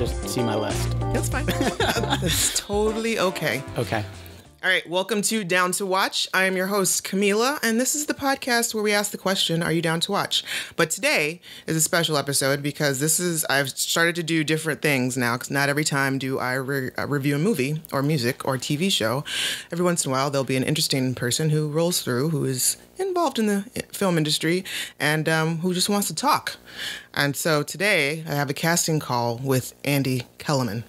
just see my list. That's fine. That's totally okay. Okay. All right, welcome to Down to Watch. I am your host, Camila, and this is the podcast where we ask the question, are you down to watch? But today is a special episode because I've started to do different things now, because not every time do I review a movie or music or TV show. Every once in a while, there'll be an interesting person who rolls through, who is involved in the film industry, and who just wants to talk. And so today, I have a casting call with Andy Kelemen.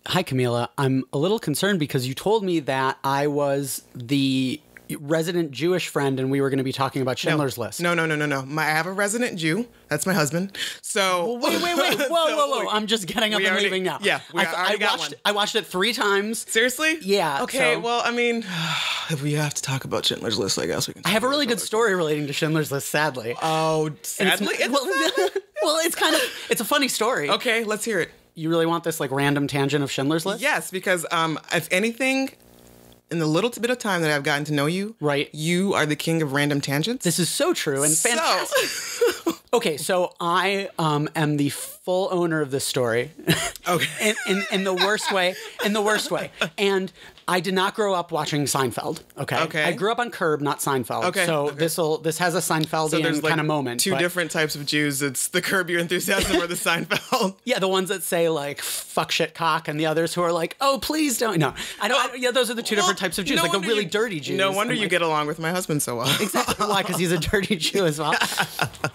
Hi, Camila. I'm a little concerned because you told me that I was the resident Jewish friend and we were going to be talking about Schindler's List. No. I have a resident Jew. That's my husband. So wait. Whoa. I'm just getting up and leaving now. Yeah, I watched it 3 times. Seriously? Yeah. Okay, so, well, I mean, if we have to talk about Schindler's List, I guess we can. I have a really good story relating to Schindler's List, sadly. Oh, sadly? Well, it's a funny story. Okay, let's hear it. You really want this like random tangent of Schindler's List? Yes, because if anything, in the little bit of time that I've gotten to know you, right, you are the king of random tangents. This is so true and fantastic. Okay, so I am the full owner of this story. Okay. in the worst way. In the worst way. And I did not grow up watching Seinfeld. Okay. I grew up on Curb, not Seinfeld. Okay. So this has a Seinfeldian kind of moment. Two different types of Jews. It's the Curb Your Enthusiasm or the Seinfeld. Yeah, the ones that say like fuck shit cock, and the others who are like, oh please don't. No, I don't. Yeah, those are the two different types of Jews. Like the really dirty Jews. No wonder you get along with my husband so well. Exactly. Why? Because he's a dirty Jew as well.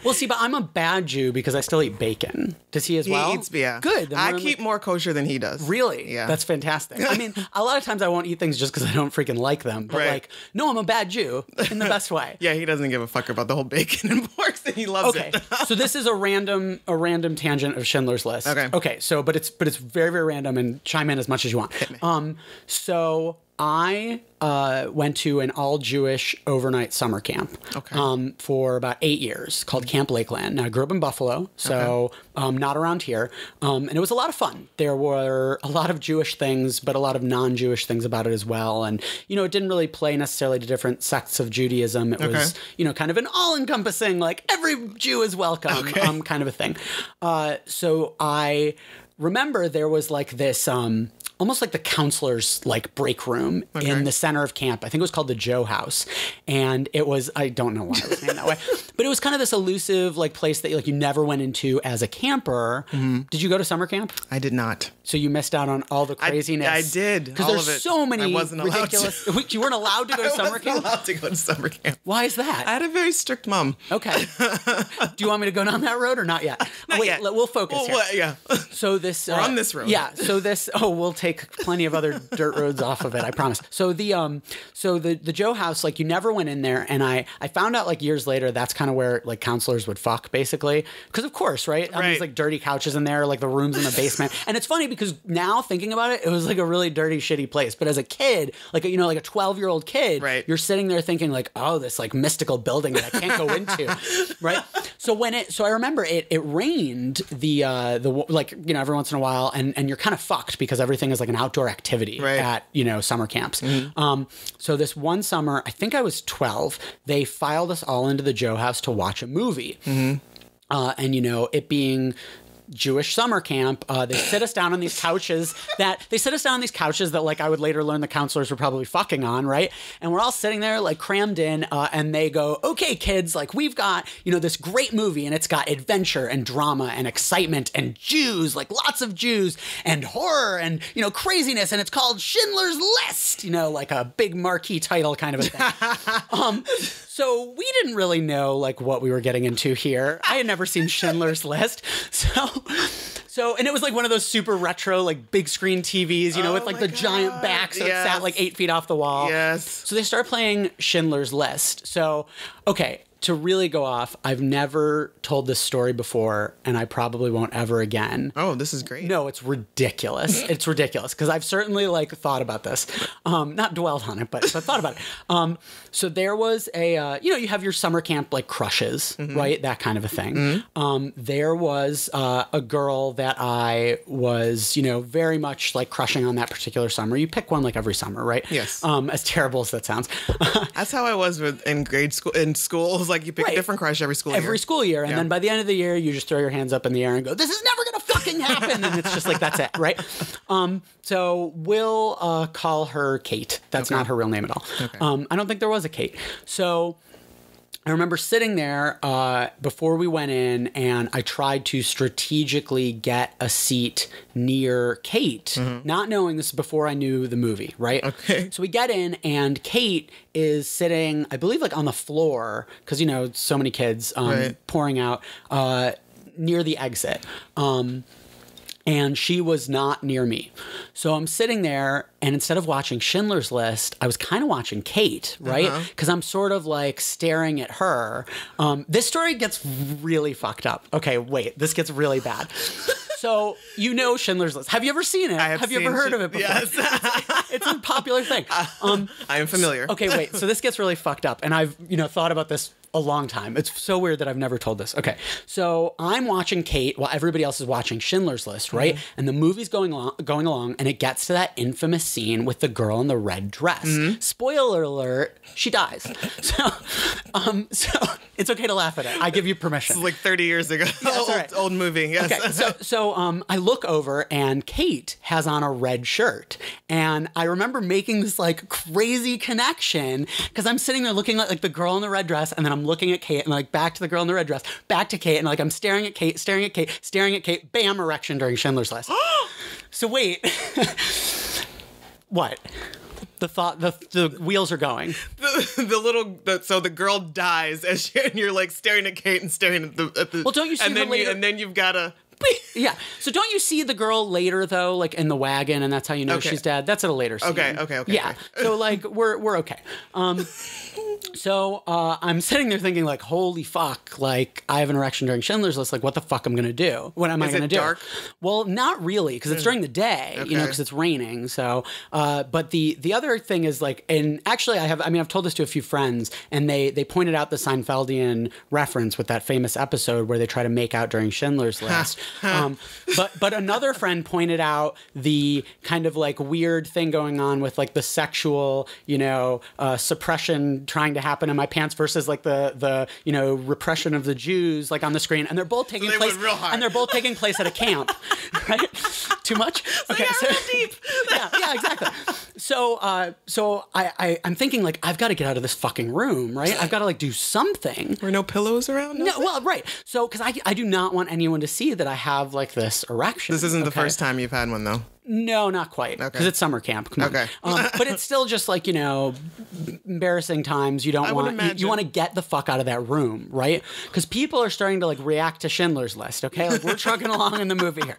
Well, see, but I'm a bad Jew because I still eat bacon. Does he as well? He eats, yeah. Good. I keep more kosher than he does. Really? Yeah. That's fantastic. I mean, a lot of times I won't eat things just because I don't freaking like them. But like, no, I'm a bad Jew in the best way. Yeah, he doesn't give a fuck about the whole bacon and porks, and he loves it. So this is a random tangent of Schindler's List. Okay. So, but it's very, very random, and chime in as much as you want. So I went to an all-Jewish overnight summer camp for about 8 years called Camp Lakeland. Now, I grew up in Buffalo, so not around here, and it was a lot of fun. There were a lot of Jewish things, but a lot of non-Jewish things about it as well. And, you know, it didn't really play necessarily to different sects of Judaism. It was, you know, kind of an all-encompassing, like, every Jew is welcome kind of a thing. So I remember there was like this almost like the counselor's like break room in the center of camp. I think it was called the Joe House. And it was, I don't know why it was named that way, but it was kind of this elusive like place that like you never went into as a camper. Did you go to summer camp? I did not. So you missed out on all the craziness. I did. Because there's so many ridiculous. You weren't allowed to go to summer camp? I wasn't allowed to go to summer camp. Why is that? I had a very strict mom. Okay. Do you want me to go down that road or not yet? Not yet. We'll focus here. Yeah. So this... We're on this road. Yeah. So this... Oh, we'll take plenty of other dirt roads off of it, I promise. So the Joe House, like you never went in there, and I found out like years later that's kind of where like counselors would fuck, basically. Because of course, right? These like dirty couches in there, like the rooms in the basement. And it's funny because now thinking about it, it was like a really dirty, shitty place. But as a kid, like, you know, like a 12-year-old kid, you're sitting there thinking like, oh, this like mystical building that I can't go into, right? So I remember it rained the like, you know, every once in a while, and you're kind of fucked because everything is like an outdoor activity at, you know, summer camps. So this one summer, I think I was 12, they filed us all into the Joe House to watch a movie. And, you know, it being Jewish summer camp, they sit us down on these couches that like I would later learn the counselors were probably fucking on, right? And we're all sitting there like crammed in, and they go, okay, kids, like we've got, you know, this great movie, and it's got adventure and drama and excitement and Jews, like lots of Jews and horror and, you know, craziness, and it's called Schindler's List, you know, like a big marquee title kind of a thing. So we didn't really know like what we were getting into here. I had never seen Schindler's List. So, and it was like one of those super retro, like big screen TVs, you know, with like the giant back. So it sat like 8 feet off the wall. Yes. So they start playing Schindler's List. So, okay. To really go off, I've never told this story before, and I probably won't ever again. Oh, this is great. No, it's ridiculous. It's ridiculous, because I've certainly, like, thought about this. Not dwelled on it, but thought about it. So there was a, you know, you have your summer camp, like, crushes, right? That kind of a thing. There was a girl that I was, you know, very much, like, crushing on that particular summer. You pick one, like, every summer, right? Yes. As terrible as that sounds. That's how I was in grade school, in schools. Like you pick a different crush every school year. And then by the end of the year, you just throw your hands up in the air and go, this is never going to fucking fucking happen? And it's just like, that's it, right? So we'll call her Kate. That's not her real name at all. Okay. I don't think there was a Kate. So I remember sitting there before we went in, and I tried to strategically get a seat near Kate, not knowing this is before I knew the movie, right? Okay. So we get in, and Kate is sitting, I believe, like on the floor, because, you know, so many kids pouring out near the exit. And she was not near me. So I'm sitting there, and instead of watching Schindler's List, I was kind of watching Kate, right? Because I'm sort of like staring at her. This story gets really fucked up. Okay, wait, this gets really bad. So, you know Schindler's List. Have you ever seen it? Have you ever heard of it before? Yes. It's a popular thing. I am familiar. Okay, wait. So this gets really fucked up. And I've, thought about this a long time. It's so weird that I've never told this. Okay. So I'm watching Kate while everybody else is watching Schindler's List, right? And the movie's going along, and it gets to that infamous scene with the girl in the red dress. Spoiler alert, she dies. So it's okay to laugh at it. I give you permission. This is like 30 years ago. Yeah, that's right. Old movie. Yes. Okay. So I look over, and Kate has on a red shirt. And I remember making this like crazy connection, because I'm sitting there looking at like the girl in the red dress, and then I'm looking at Kate, and like back to the girl in the red dress, back to Kate, and like I'm staring at Kate, bam, erection during Schindler's List. So wait. What? The wheels are going. So the girl dies and you're like staring at Kate and staring at the well, don't you see her later? And then you've got to... Yeah. So don't you see the girl later though, like in the wagon, and that's how you know she's dead? That's at a later scene. Okay. Yeah. Okay. So like we're okay. So I'm sitting there thinking like, holy fuck, like I have an erection during Schindler's List. Like, what the fuck am I gonna do? What am I gonna do? Dark? Well, not really, because it's during the day, because it's raining. So, but the other thing is like, and actually I've told this to a few friends, and they pointed out the Seinfeldian reference with that famous episode where they try to make out during Schindler's List. But another friend pointed out the kind of like weird thing going on with like the sexual, suppression trying to happen in my pants versus like the repression of the Jews like on the screen, and they're both taking place and they're both taking place at a camp, right? Too much? Okay, so deep. yeah, exactly. So I'm thinking like I've got to get out of this fucking room, right? I've got to like do something. Were no pillows around? No, well, right. So because I do not want anyone to see that I have like this erection. This isn't the first time you've had one though. No, not quite. Because it's summer camp. Come on. Okay. But it's still just like, embarrassing times. You don't want, you want to get the fuck out of that room, right? Because people are starting to like react to Schindler's List, okay? Like we're trucking along in the movie here.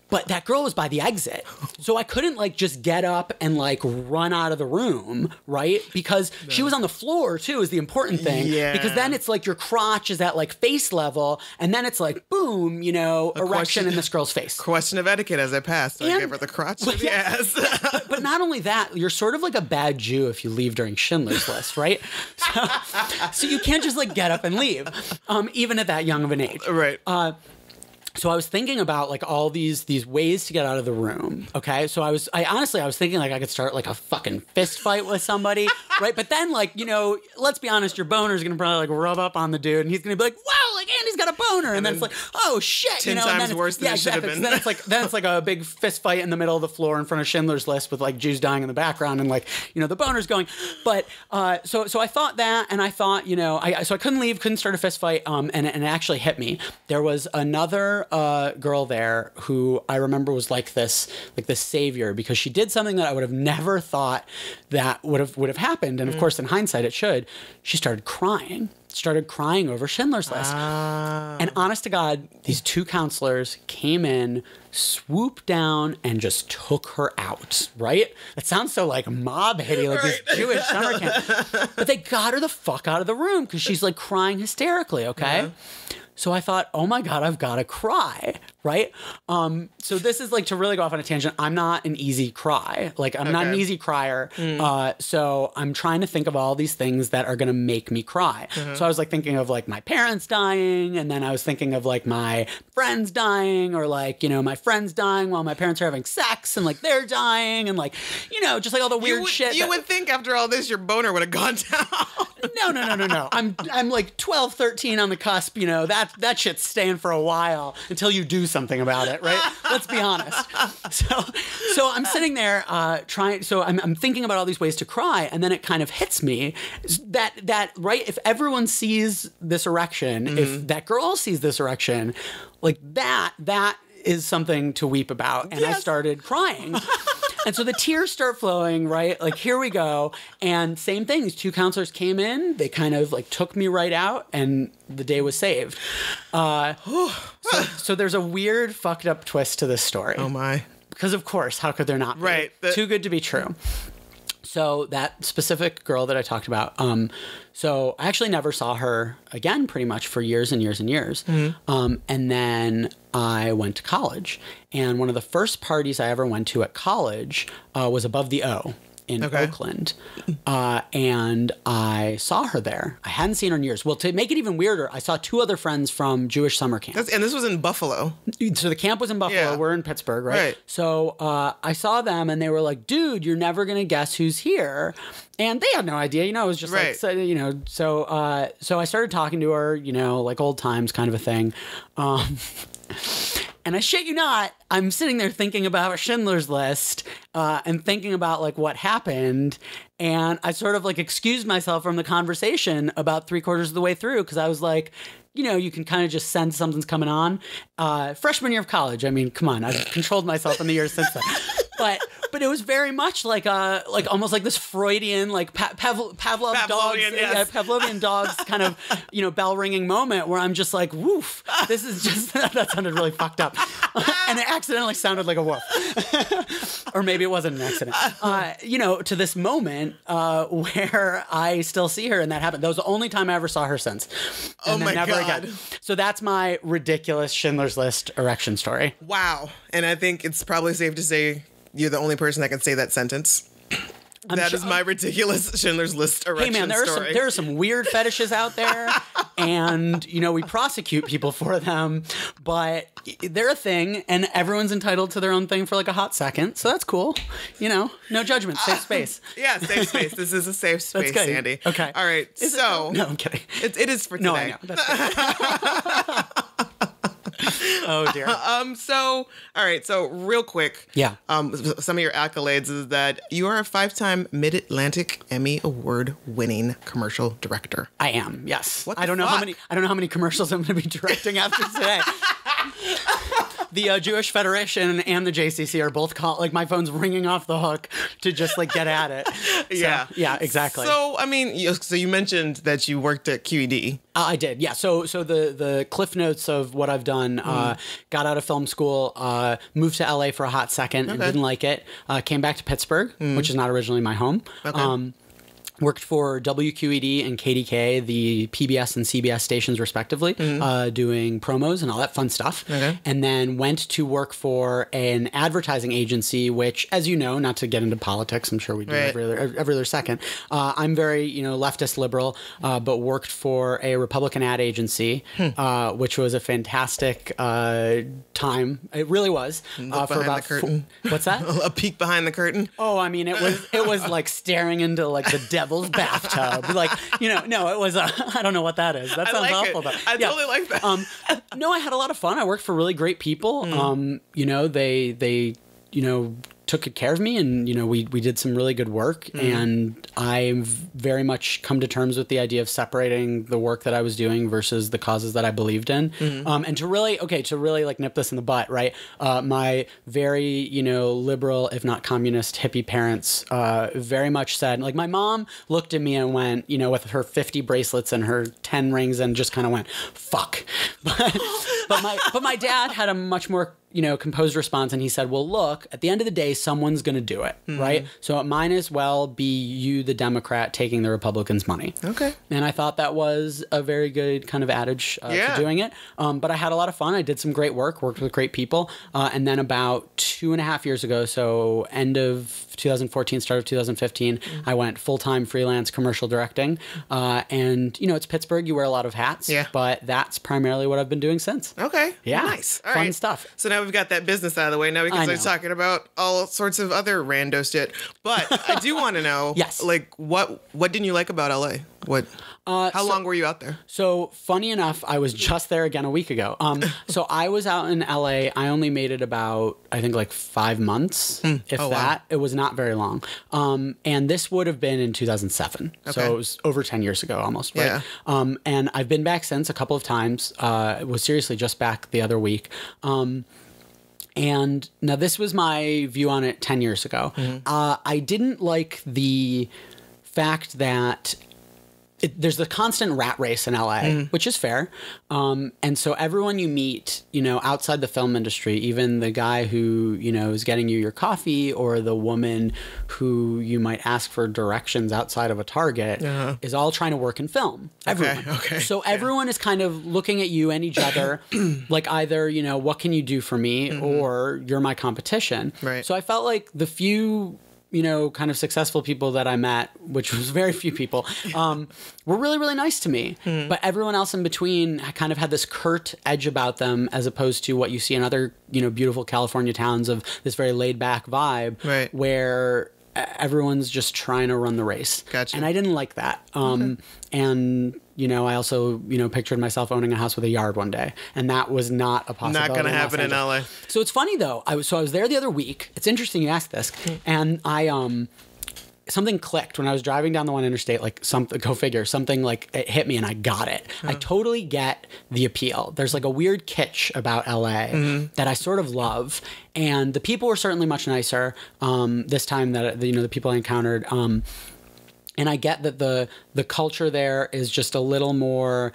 But that girl was by the exit. So I couldn't like just get up and like run out of the room, right? Because she was on the floor too is the important thing. Yeah. Because then it's like your crotch is at like face level, and then it's like, boom, erection in this girl's face. Question of etiquette as I passed. So I gave her the crotch of the ass. But not only that, you're sort of like a bad Jew if you leave during Schindler's List, right? So you can't just like get up and leave, even at that young of an age. Right. So I was thinking about like all these ways to get out of the room. Okay. So I was thinking like I could start like a fucking fist fight with somebody. Right. But then like, let's be honest, your boner's going to probably like rub up on the dude, and he's going to be like, wow, like Andy's got a boner. And then it's like, oh shit. 10 times worse than it should have been. Then it's like a big fist fight in the middle of the floor in front of Schindler's List with like Jews dying in the background, and like, the boner's going. But so I thought that, and I thought, so I couldn't leave, couldn't start a fist fight. And it actually hit me. There was another girl there who I remember was like this savior, because she did something that I would have never thought that would have happened. And of course, in hindsight, it should. She started crying over Schindler's List. And honest to God, these two counselors came in, swooped down, and just took her out, right? It sounds so like mob hitty, like this Jewish summer camp. But they got her the fuck out of the room because she's like crying hysterically, okay? Yeah. So I thought, oh my God, I've got to cry, right? So this is like, to really go off on a tangent, I'm not an easy cry. Like I'm not an easy crier. So I'm trying to think of all these things that are going to make me cry. So I was like thinking of like my parents dying, and then I was thinking of like my friends dying, or like, my friends dying while my parents are having sex, and like they're dying, and like, just like all the weird shit. You would think after all this, your boner would have gone down. No. I'm like 12, 13 on the cusp. That shit's staying for a while until you do something about it, right? Let's be honest. So I'm sitting there trying. So I'm thinking about all these ways to cry, and then it kind of hits me that right. If everyone sees this erection, if that girl sees this erection, like that is something to weep about. And I started crying. And so the tears start flowing, right? Like, here we go. And same things. 2 counselors came in. They kind of like took me right out, and the day was saved. So there's a weird fucked up twist to this story. Oh my. Because of course, how could there not be? Right. Too good to be true. So that specific girl that I talked about, so I actually never saw her again pretty much for years and years and years. Mm-hmm. And then I went to college. And one of the first parties I ever went to at college was Above the O in Oakland. And I saw her there. I hadn't seen her in years. Well, to make it even weirder, I saw 2 other friends from Jewish summer camp. And this was in Buffalo. So the camp was in Buffalo. Yeah. We're in Pittsburgh, right? So I saw them, and they were like, dude, you're never going to guess who's here. And they had no idea, it was just like, so I started talking to her, like old times kind of a thing. And I shit you not, I'm sitting there thinking about Schindler's List and thinking about like what happened. And I sort of like excused myself from the conversation about 3/4 of the way through, because I was like, you can kind of just sense something's coming on. Freshman year of college. I mean, come on, I've controlled myself in the years since then. But it was very much like almost like this Freudian like Pavlovian dogs kind of bell ringing moment where I'm just like, woof, this is just that sounded really fucked up, and it accidentally sounded like a woof, or maybe it wasn't an accident. To this moment where I still see her, and that happened. That was the only time I ever saw her since. And oh my never God. Again. So that's my ridiculous Schindler's List erection story. Wow. And I think it's probably safe to say you're the only person that can say that sentence. That is my ridiculous Schindler's List erection story. Hey man, story. there are some weird fetishes out there, and we prosecute people for them, but they're a thing, and everyone's entitled to their own thing for like a hot second, so that's cool. No judgment, safe space. Yeah, safe space. This is a safe space, Sandy. Okay. All right. No, I'm kidding. It is for today. No, I know. That's good. Oh dear. All right. So real quick. Yeah. Some of your accolades is that you are a 5-time Mid-Atlantic Emmy Award-winning commercial director. I am. Yes. What the I don't know fuck? how many commercials I'm going to be directing after today. The Jewish Federation and the JCC are both like my phone's ringing off the hook to just like get at it. So, yeah, exactly. So I mean, so you mentioned that you worked at QED. I did, yeah. So the cliff notes of what I've done: got out of film school, moved to LA for a hot second, and didn't like it. Came back to Pittsburgh, which is not originally my home. Okay. Worked for WQED and KDKA, the PBS and CBS stations respectively, doing promos and all that fun stuff. Okay. And then went to work for an advertising agency, which, as you know, not to get into politics, I'm sure we do every other second. I'm very, leftist liberal, but worked for a Republican ad agency, which was a fantastic time. It really was. Look behind the curtain. What's that? A peek behind the curtain. Oh, I mean, it was like staring into like the devil's bathtub. Like, no, it was I don't know what that is. That sounds awful. But I totally like that. No, I had a lot of fun. I worked for really great people. They took good care of me, and we did some really good work. And I've very much come to terms with the idea of separating the work that I was doing versus the causes that I believed in. And to really like nip this in the butt, right? My very liberal, if not communist, hippie parents very much said, like, my mom looked at me and went, with her 50 bracelets and her 10 rings, and just kind of went, fuck. But my dad had a much more composed response, and he said, well, look, at the end of the day, someone's going to do it, right? So it might as well be you, the Democrat, taking the Republicans' money. Okay. And I thought that was a very good kind of adage to doing it. But I had a lot of fun. I did some great work, worked with great people. And then about 2.5 years ago, so end of 2014, start of 2015, I went full-time freelance commercial directing. And, it's Pittsburgh. You wear a lot of hats. Yeah. But that's primarily what I've been doing since. Okay. Yeah. Nice. All Fun stuff. So now now we've got that business out of the way. Now we can start talking about all sorts of other rando shit. But I do want to know, yes, like what didn't you like about LA? How long were you out there? So funny enough, I was just there again a week ago. So I was out in LA. I only made it about, I think, like 5 months, if that. Wow. It was not very long. And this would have been in 2007. Okay. So it was over 10 years ago almost. Right? Yeah. And I've been back since a couple of times. I was seriously just back the other week. And now this was my view on it 10 years ago. Mm-hmm. I didn't like the fact that there's the constant rat race in LA, which is fair. And so everyone you meet, outside the film industry, even the guy who, is getting you your coffee or the woman who you might ask for directions outside of a Target is all trying to work in film. Everyone. Okay. So everyone is kind of looking at you and each other like either, what can you do for me or you're my competition. Right. So I felt like the few kind of successful people that I met, which was very few people, were really, really nice to me. But everyone else in between kind of had this curt edge about them as opposed to what you see in other, beautiful California towns of this very laid back vibe where everyone's just trying to run the race. Gotcha. And I didn't like that. And, I also, pictured myself owning a house with a yard one day. And that was not a possibility. Not going to happen in LA. So it's funny, though. I was there the other week. It's interesting you asked this. And I something clicked when I was driving down the one interstate, like go figure, something like it hit me and I got it. I totally get the appeal. There's like a weird kitsch about LA that I sort of love. And the people were certainly much nicer this time that, the people I encountered. And I get that the culture there is just a little more,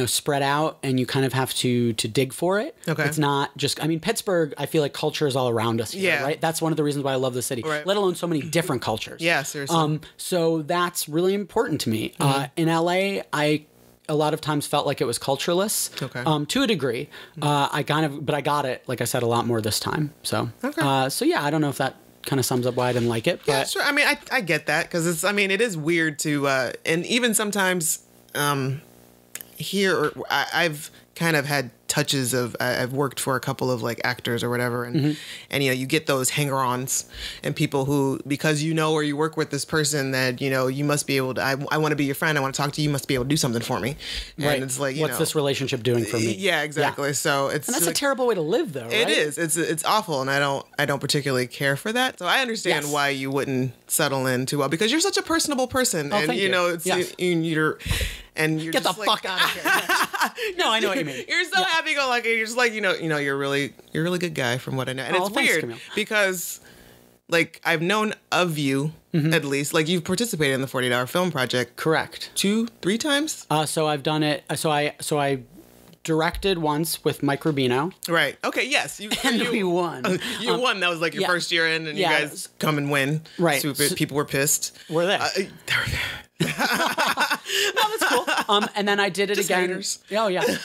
spread out and you kind of have to dig for it. Okay. It's not just, Pittsburgh, I feel like culture is all around us here, right? That's one of the reasons why I love the city, let alone so many different cultures. Yeah, seriously. So that's really important to me. In LA, I a lot of times felt like it was cultureless to a degree. But I got it, like I said, a lot more this time. So, I don't know if that kind of sums up why I didn't like it. But. Yeah, sure. I get that because it is weird to, and even sometimes here, I've kind of had touches of, I've worked for a couple of like actors or whatever. And, you get those hanger-ons and people who, because or you work with this person that, you must be able to, I want to be your friend. I want to talk to you. You must be able to do something for me. And it's like, what's this relationship doing for me? Yeah, exactly. Yeah. So and that's like, a terrible way to live though, right? It is. It's awful. And I don't particularly care for that. So I understand why you wouldn't settle in too well because you're such a personable person. And you're get the fuck out of here. No, I know what you mean. You're so happy-go-lucky. You're just like, you're a really good guy from what I know. And it's weird Camille. Because, like, I've known of you, at least. Like, you've participated in the 48-Hour Film Project. Correct. 2-3 times? So I've done it. So I directed once with Mike Rubino. Right. Okay, yes. We won. You won. That was like your first year in, and you guys come and win. Right. So people were pissed. Were they? No, that's cool. And then I did it again. Haters. Oh yeah.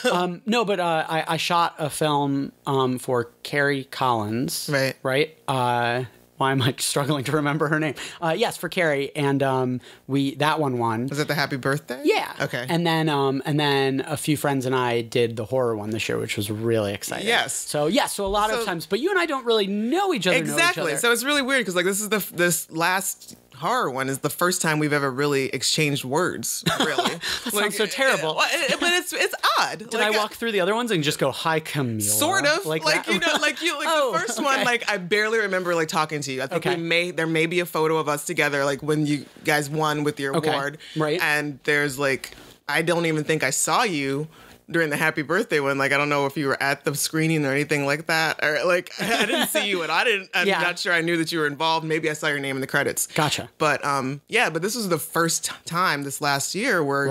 No, but I shot a film for Carrie Collins. Right. Right. Why am I struggling to remember her name? Yes, for Carrie, and that one won. Was it the Happy Birthday? Yeah. Okay. And then a few friends and I did the horror one this year, which was really exciting. Yes. So a lot of times, but you and I don't really know each other. Exactly. So it's really weird because like this last horror one is the first time we've ever really exchanged words. Really, that sounds so terrible. But it's odd. Did I walk through the other ones and just go, "Hi, Camila"? Sort of, the first one. Like I barely remember like talking to you. I think there may be a photo of us together, like when you guys won with your award, right? And there's like I don't even think I saw you during the Happy Birthday one. Like I don't know if you were at the screening or anything like that, or like I didn't see you, and I'm not sure I knew that you were involved. Maybe I saw your name in the credits. Gotcha. But but this was the first time this last year where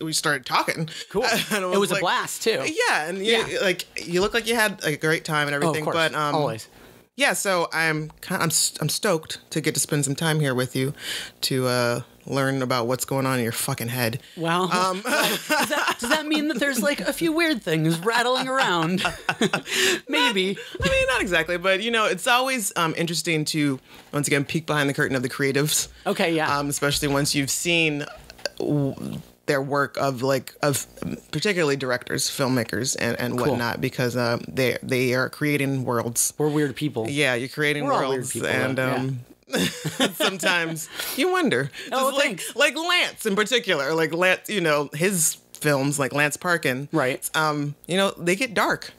we started talking. Cool. It was a blast too. Yeah, and you look like you had a great time and everything. Oh, of course. But always. Yeah, so I'm stoked to get to spend some time here with you to learn about what's going on in your fucking head. Well, does that mean that there's like a few weird things rattling around? Maybe. Not exactly, but it's always interesting to once again peek behind the curtain of the creatives. Okay, yeah. Especially once you've seen their work of particularly directors, filmmakers, and whatnot, because they are creating worlds. We're weird people. Yeah, you're creating We're all worlds, weird people, and sometimes you wonder. Oh, Just thanks. like Lance in particular, like Lance, his films, like Lance Parkin, Right. They get dark.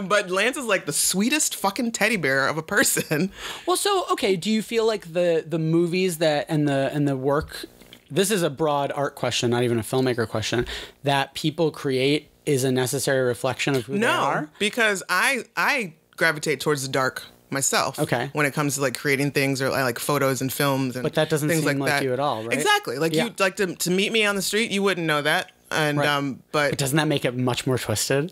But Lance is like the sweetest fucking teddy bear of a person. Well, so okay, do you feel like the movies that and the work, this is a broad art question, not even a filmmaker question, that people create is a necessary reflection of who they are? No, because I gravitate towards the dark myself. Okay. When it comes to like creating things or like photos and films and But that doesn't things seem like that. you at all, right? Exactly. Like Yeah. you like to meet me on the street, you wouldn't know that. And Right. but Doesn't that make it much more twisted?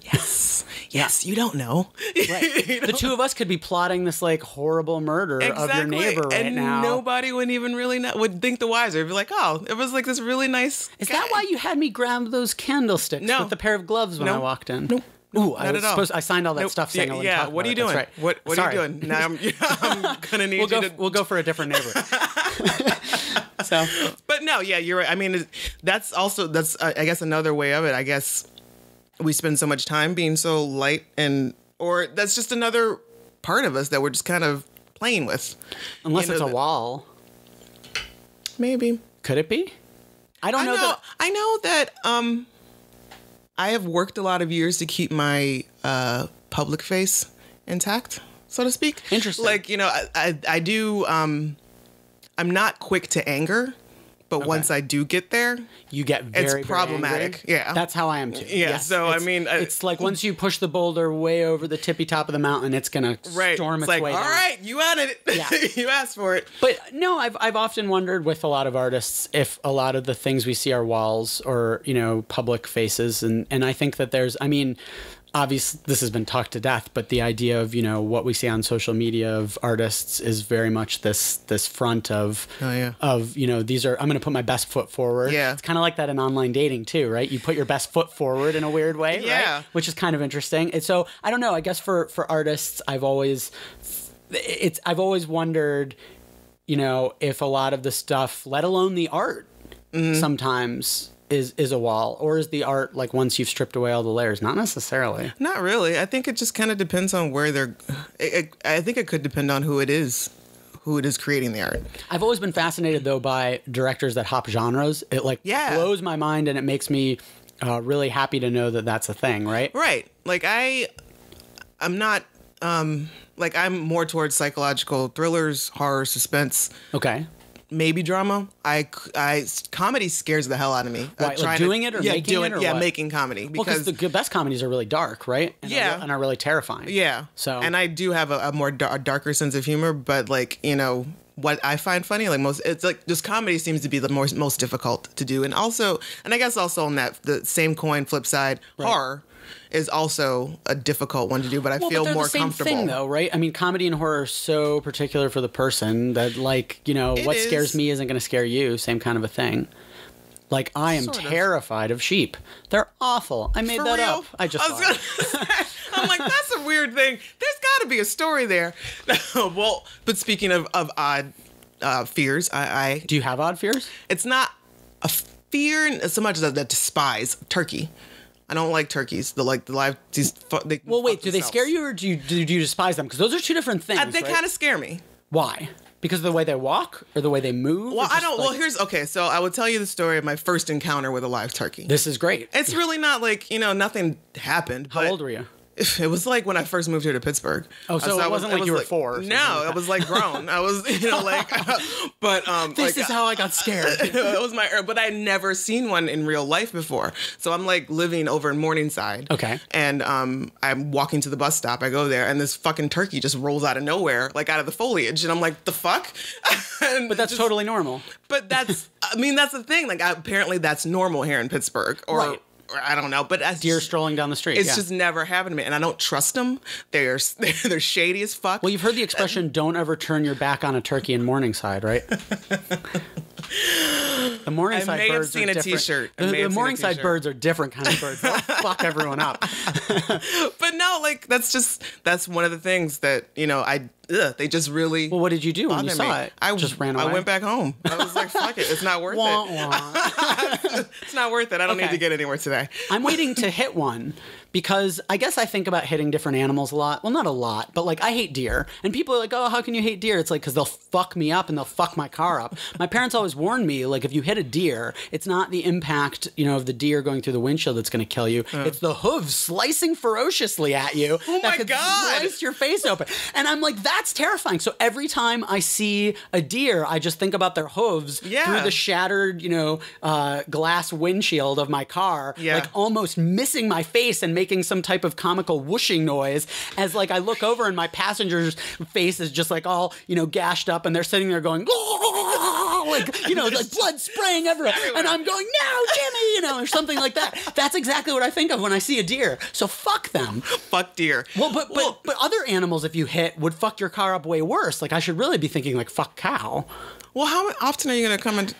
yes, you don't know. Right. You know? The two of us could be plotting this like horrible murder of your neighbor right and now. nobody would even really would think the wiser. It'd be like, oh, it was like this really nice. Is guy. that why you had me grab those candlesticks No. with the pair of gloves when I No. walked in? Nope. Ooh, Not at all. I signed all that Nope. stuff saying I wouldn't yeah. talk What are you about doing? it. That's right. What are you doing? Now I'm gonna need you to. We'll go for a different neighbor. So, But no, yeah, you're right. I mean, that's I guess another way of it. I guess we spend so much time being so light, or that's just another part of us that we're just kind of playing with. unless it's a wall, Maybe. could it be? I don't know. I know that I have worked a lot of years to keep my public face intact, so to speak. Interesting. Like, I do. I'm not quick to anger, but once I do get there, You get very, it's very problematic. angry. Yeah. That's how I am too. Yeah, Yes. so, I mean, it's like once you push the boulder way over the tippy top of the mountain, it's gonna storm its like, way all down. right, you wanted it. Yeah. You asked for it. But no, I've often wondered with a lot of artists if a lot of the things we see are walls or public faces, and I think that obviously this has been talked to death, but the idea of what we see on social media of artists is very much this front of these are, I'm going to put my best foot forward. Yeah. It's kind of like that in online dating too, right? You put your best foot forward in a weird way, Yeah. right? Which is kind of interesting. And so I don't know. I guess for artists, I've always wondered, if a lot of the stuff, let alone the art, sometimes is a wall, or is the art like once you've stripped away all the layers? Not necessarily. Not really. I think it just kind of depends on where they're. I think it could depend on who it is creating the art. I've always been fascinated though by directors that hop genres. It blows my mind, and it makes me really happy to know that that's a thing, right? Right. Like I'm not. I'm more towards psychological thrillers, horror, suspense. Okay. Maybe drama. Comedy scares the hell out of me. Right, like doing it or making it, or what? Making comedy. Because the best comedies are really dark, right? And and are really terrifying. Yeah. So, and I do have a more darker sense of humor, but what I find funny, it's like just comedy seems to be the most difficult to do, and I guess also on that the same coin flip side, horror is also a difficult one to do, but I feel more comfortable. But they're the same thing, though, right? I mean, comedy and horror are so particular for the person that, what scares me isn't going to scare you. Same kind of a thing. Like, I am terrified of sheep. They're awful. I made that up. I just I'm like, that's a weird thing. There's got to be a story there. Well, but speaking of odd fears, Do you have odd fears? It's not a fear so much as I despise turkey. I don't like turkeys. The live. Well, wait. Do they scare you, or do you despise them? Because those are two different things. They kind of scare me. Why? Because of the way they walk or the way they move? Well, I don't. So I will tell you the story of my first encounter with a live turkey. This is great. It's really not nothing happened. How old were you? It was like when I first moved here to Pittsburgh. Oh, so it wasn't like you were 4. No, it was like grown. I was, but this is how I got scared. It was but I had never seen one in real life before. So I'm like living over in Morningside. Okay. And I'm walking to the bus stop. I go there, and this fucking turkey just rolls out of nowhere, like out of the foliage, and I'm like, the fuck? But that's totally normal. But that's the thing. Like apparently that's normal here in Pittsburgh, or I don't know, but as deer strolling down the street. It's just never happened to me, and I don't trust them. They're shady as fuck. Well, you've heard the expression "Don't ever turn your back on a turkey in Morningside," right? The Morningside I may have birds seen are a different. t-shirt. The Morningside birds are different kind of birds. They'll fuck everyone up. But no, like that's one of the things that they just really. Well, what did you do when you saw it? I just ran away. I went back home. I was like, fuck it, it's not worth wah, it. Wah. It's not worth it. I don't need to get anywhere today. I'm waiting to hit one because I guess I think about hitting different animals a lot. Well, not a lot, but like I hate deer. And people are like, oh, how can you hate deer? It's like, because they'll fuck me up and they'll fuck my car up. My parents always warned me, like, if you hit a deer, it's not the impact, of the deer going through the windshield that's going to kill you. It's the hooves slicing ferociously at you. Oh my God. Slice your face open. And I'm like, that's terrifying. So every time I see a deer, I just think about their hooves through the shattered, glass windshield of my car, like almost missing my face and making some type of comical whooshing noise as like I look over and my passenger's face is just like all, gashed up and they're sitting there going, like blood spraying everywhere. And I'm going, no, Jimmy, or something like that. That's exactly what I think of when I see a deer. So fuck them. Fuck deer. Well, but other animals, if you hit, would fuck your car up way worse. Like I should really be thinking like fuck cow. Well, how often are you going to come and?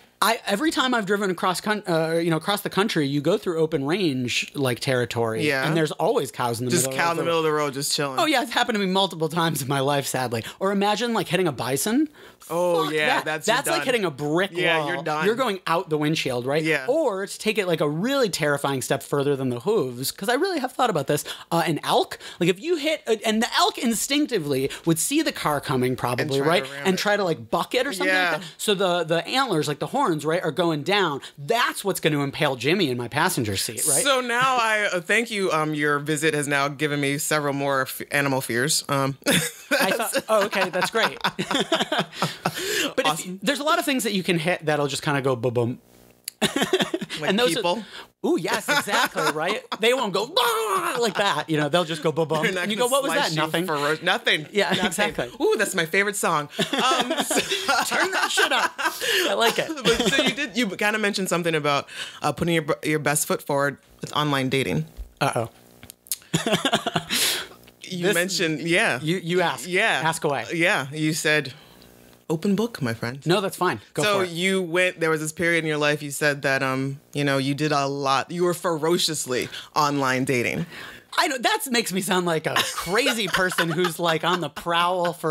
Every time I've driven across the country, you go through open range like territory, and there's always cows in the middle. Just cow in the middle of the road, just chilling. Oh yeah, it's happened to me multiple times in my life, sadly. Or imagine like hitting a bison. Oh Fuck yeah, that's done. like hitting a brick wall. Yeah, you're done. You're going out the windshield, right? Yeah. Or to take it like a really terrifying step further than the hooves, because I really have thought about this. An elk, like if you hit, and the elk instinctively would see the car coming, probably right, and try to like buck it or something like that. So the antlers, like the horns, right, are going down. That's what's going to impale Jimmy in my passenger seat, right? So now I thank you. Your visit has now given me several more animal fears. I thought, okay, that's great. But awesome. There's a lot of things that you can hit that'll just kind of go boom. Like and those people? Ooh, yes, exactly, right? They won't go like that. They'll just go boom. And you go, what was that? Nothing. Nothing. Yeah, Nothing. Exactly. Ooh, that's my favorite song. Turn that shit up. I like it. But so you kind of mentioned something about putting your best foot forward with online dating. Uh-oh. You mentioned, You asked. Yeah. Ask away. Yeah. You said, open book, my friend. No, that's fine. Go for it. So there was this period in your life you said that, you did a lot. You were ferociously online dating. I know that makes me sound like a crazy person who's like on the prowl for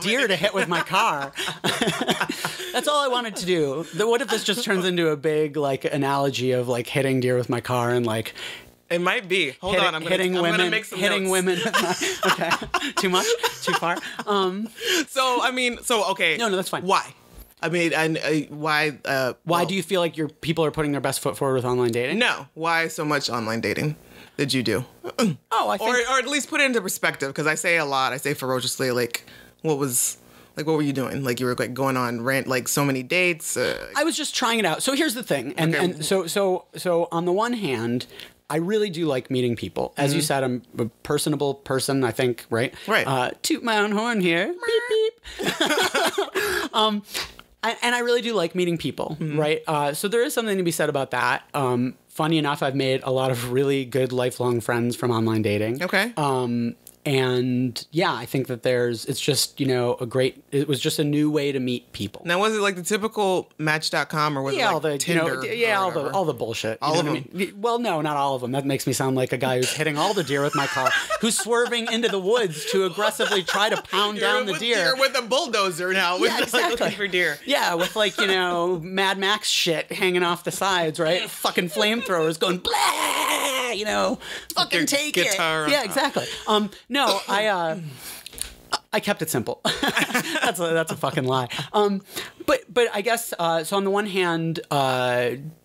deer to hit with my car. That's all I wanted to do. What if this just turns into a big like analogy of like hitting deer with my car and like. It might be. Hold on, I'm gonna make some hitting notes. women. Okay, too much, too far. Okay. No, that's fine. Why? I mean, why? Why do you feel like your people are putting their best foot forward with online dating? No. Why so much online dating did you do? I think, or at least put it into perspective, because I say a lot. I say ferociously. Like, what were you doing? Like, you were like going on rant, like so many dates. I was just trying it out. So here's the thing, and so on the one hand, I really do like meeting people. As you said, I'm a personable person, I think, right? Right. Toot my own horn here. Beep, beep. And I really do like meeting people, right? So there is something to be said about that. Funny enough, I've made a lot of really good lifelong friends from online dating. Okay. And yeah, I think that it's just, it was just a new way to meet people. Now, was it like the typical Match.com or was it like Tinder? All the bullshit. All of them? I mean? Well, no, not all of them. That makes me sound like a guy who's hitting all the deer with my car, who's swerving into the woods to aggressively try to pound down the deer. You're with a bulldozer now. Yeah, exactly. Looking for deer. Yeah, with like, Mad Max shit hanging off the sides, right? Fucking flamethrowers going blah, fucking take guitar. it. Yeah, exactly. No, I kept it simple. That's a fucking lie. But I guess so. On the one hand,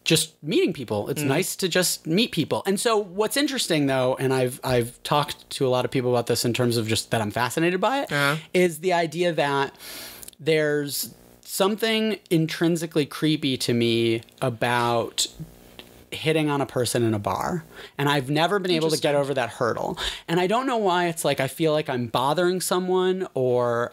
just meeting people. It's nice to just meet people. And so what's interesting though, and I've talked to a lot of people about this in terms of just that I'm fascinated by it, is the idea that there's something intrinsically creepy to me about hitting on a person in a bar, and I've never been able to get over that hurdle. And I don't know why. It's like I feel like I'm bothering someone, or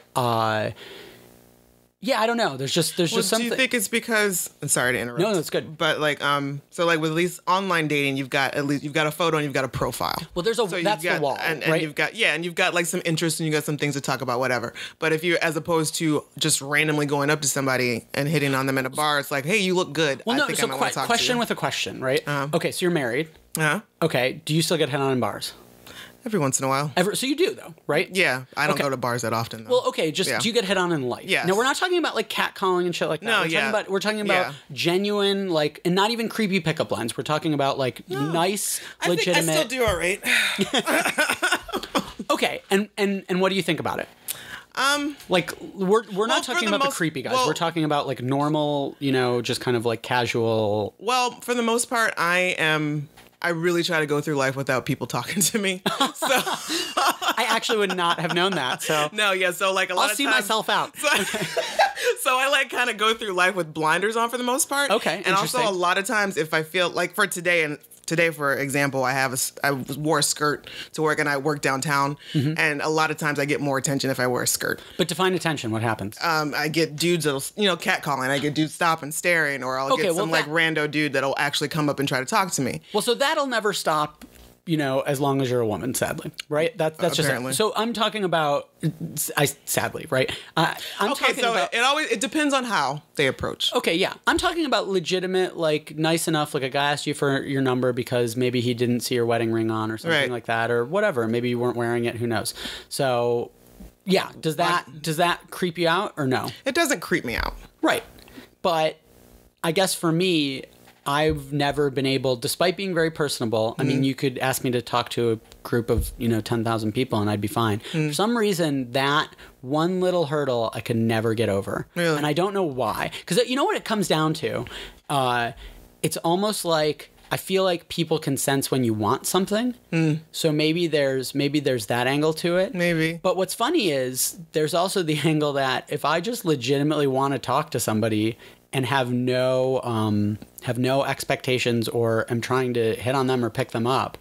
Yeah, I don't know. There's just something. Do you think it's because? I'm sorry to interrupt. No, that's good. But like, so like with at least online dating, you've got a photo and you've got a profile. Well, that's the wall, and right? you've got like some interests and you got some things to talk about, whatever. But if you, as opposed to just randomly going up to somebody and hitting on them in a bar, it's like, hey, you look good. Well, no. I So want to talk question to you. with a question, right? Okay, so you're married. Uh-huh. Okay, do you still get hit on in bars? Every once in a while. So you do, though, right? Yeah, I don't go to bars that often, though. Well, okay, do you get hit on in life? Yes. Now, we're not talking about, like, catcalling and shit like that. No, We're talking about genuine, like, and not even creepy pickup lines. We're talking about, like, nice, legitimate... I still do all right. Okay, and what do you think about it? Like, we're not talking about the creepy guys. We're talking about, like, normal, just kind of, like, casual... Well, for the most part, I really try to go through life without people talking to me. So I actually would not have known that. So no, yeah. So like a lot I'll of see times, myself out. So I like kind of go through life with blinders on for the most part. Okay, and also a lot of times if I feel like today, for example, I wore a skirt to work and I work downtown, and a lot of times I get more attention if I wear a skirt. But define attention. What happens? I get dudes that'll, catcalling. I get dudes stopping, staring, or I'll get some rando dude that'll actually come up and try to talk to me. Well, so that'll never stop. As long as you're a woman, sadly, right? That's apparently. Just so I'm talking about. Sadly, right? It depends on how they approach. Okay, yeah, I'm talking about legitimate, like nice enough. Like a guy asked you for your number because maybe he didn't see your wedding ring on or something like that, or whatever. Maybe you weren't wearing it. Who knows? So, yeah, does that creep you out or no? It doesn't creep me out, right? But I guess for me, I've never been able, despite being very personable, I mean, you could ask me to talk to a group of, 10,000 people and I'd be fine. For some reason, that one little hurdle I could never get over. Really? And I don't know why. Because you know what it comes down to? It's almost like I feel like people can sense when you want something. So maybe there's that angle to it. Maybe. But what's funny is there's also the angle that if I just legitimately want to talk to somebody and have no expectations or am trying to hit on them or pick them up,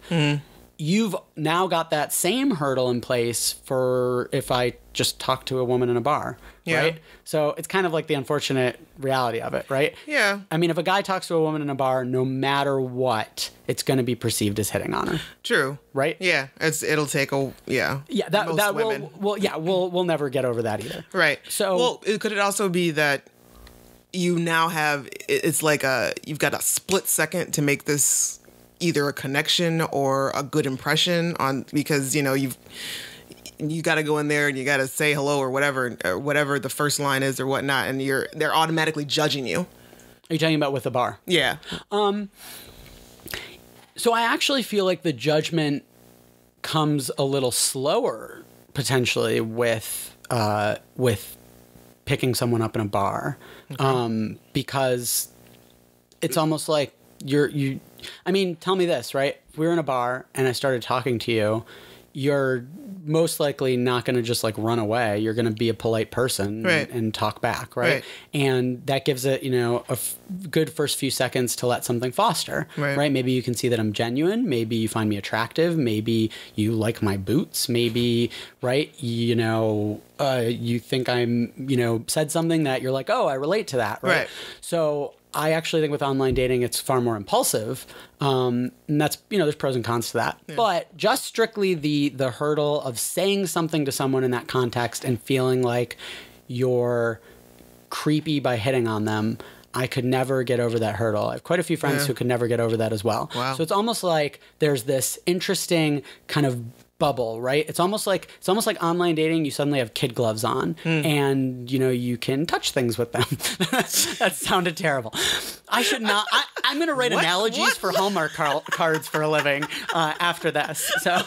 you've now got that same hurdle in place for if I just talk to a woman in a bar, right? So it's kind of like the unfortunate reality of it, right? Yeah. I mean, if a guy talks to a woman in a bar, no matter what, it's going to be perceived as hitting on her. True. Right? Yeah. It'll take a Yeah, women. we'll never get over that either. Right. So could it also be that you now have, it's like you've got a split second to make this either a connection or a good impression because you got to go in there and you got to say hello or whatever the first line is or whatnot, and they're automatically judging you. Are you talking about with the bar? Yeah. So I actually feel like the judgment comes a little slower potentially with picking someone up in a bar. Because it's almost like I mean, tell me this, right? If we were in a bar and I started talking to you, you're most likely not going to just like run away. You're going to be a polite person and talk back, right? And that gives it, good first few seconds to let something foster, right? Maybe you can see that I'm genuine. Maybe you find me attractive. Maybe you like my boots. Maybe, right? You think I'm, said something that you're like, oh, I relate to that, right? So I actually think with online dating, it's far more impulsive. And that's, there's pros and cons to that. Yeah. But just strictly the hurdle of saying something to someone in that context and feeling like you're creepy by hitting on them, I could never get over that hurdle. I have quite a few friends who could never get over that as well. Wow. So it's almost like there's this interesting kind of bubble, right? It's almost like online dating. You suddenly have kid gloves on, and you can touch things with them. That sounded terrible. I should not. I'm going to write analogies for Hallmark cards for a living after this. So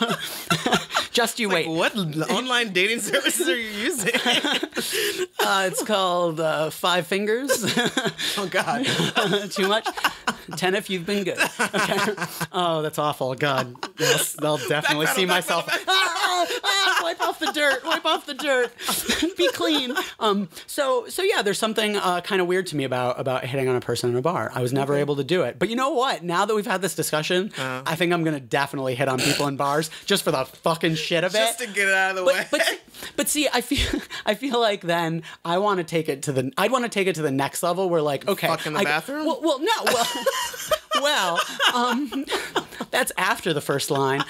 just you wait. What online dating services are you using? It's called Five Fingers. Oh God, too much. 10 if you've been good. Okay. Oh, that's awful. God, they'll definitely see myself. Wipe off the dirt. Wipe off the dirt. Be clean. So yeah, there's something kind of weird to me about hitting on a person in a bar. I was never able to do it. But you know what? Now that we've had this discussion, I think I'm going to definitely hit on people in bars just for the fucking shit of it. Just to get it out of the way. But see, I feel like then I'd want to take it to the next level where like, okay. Fuck in the bathroom? Well, that's after the first line.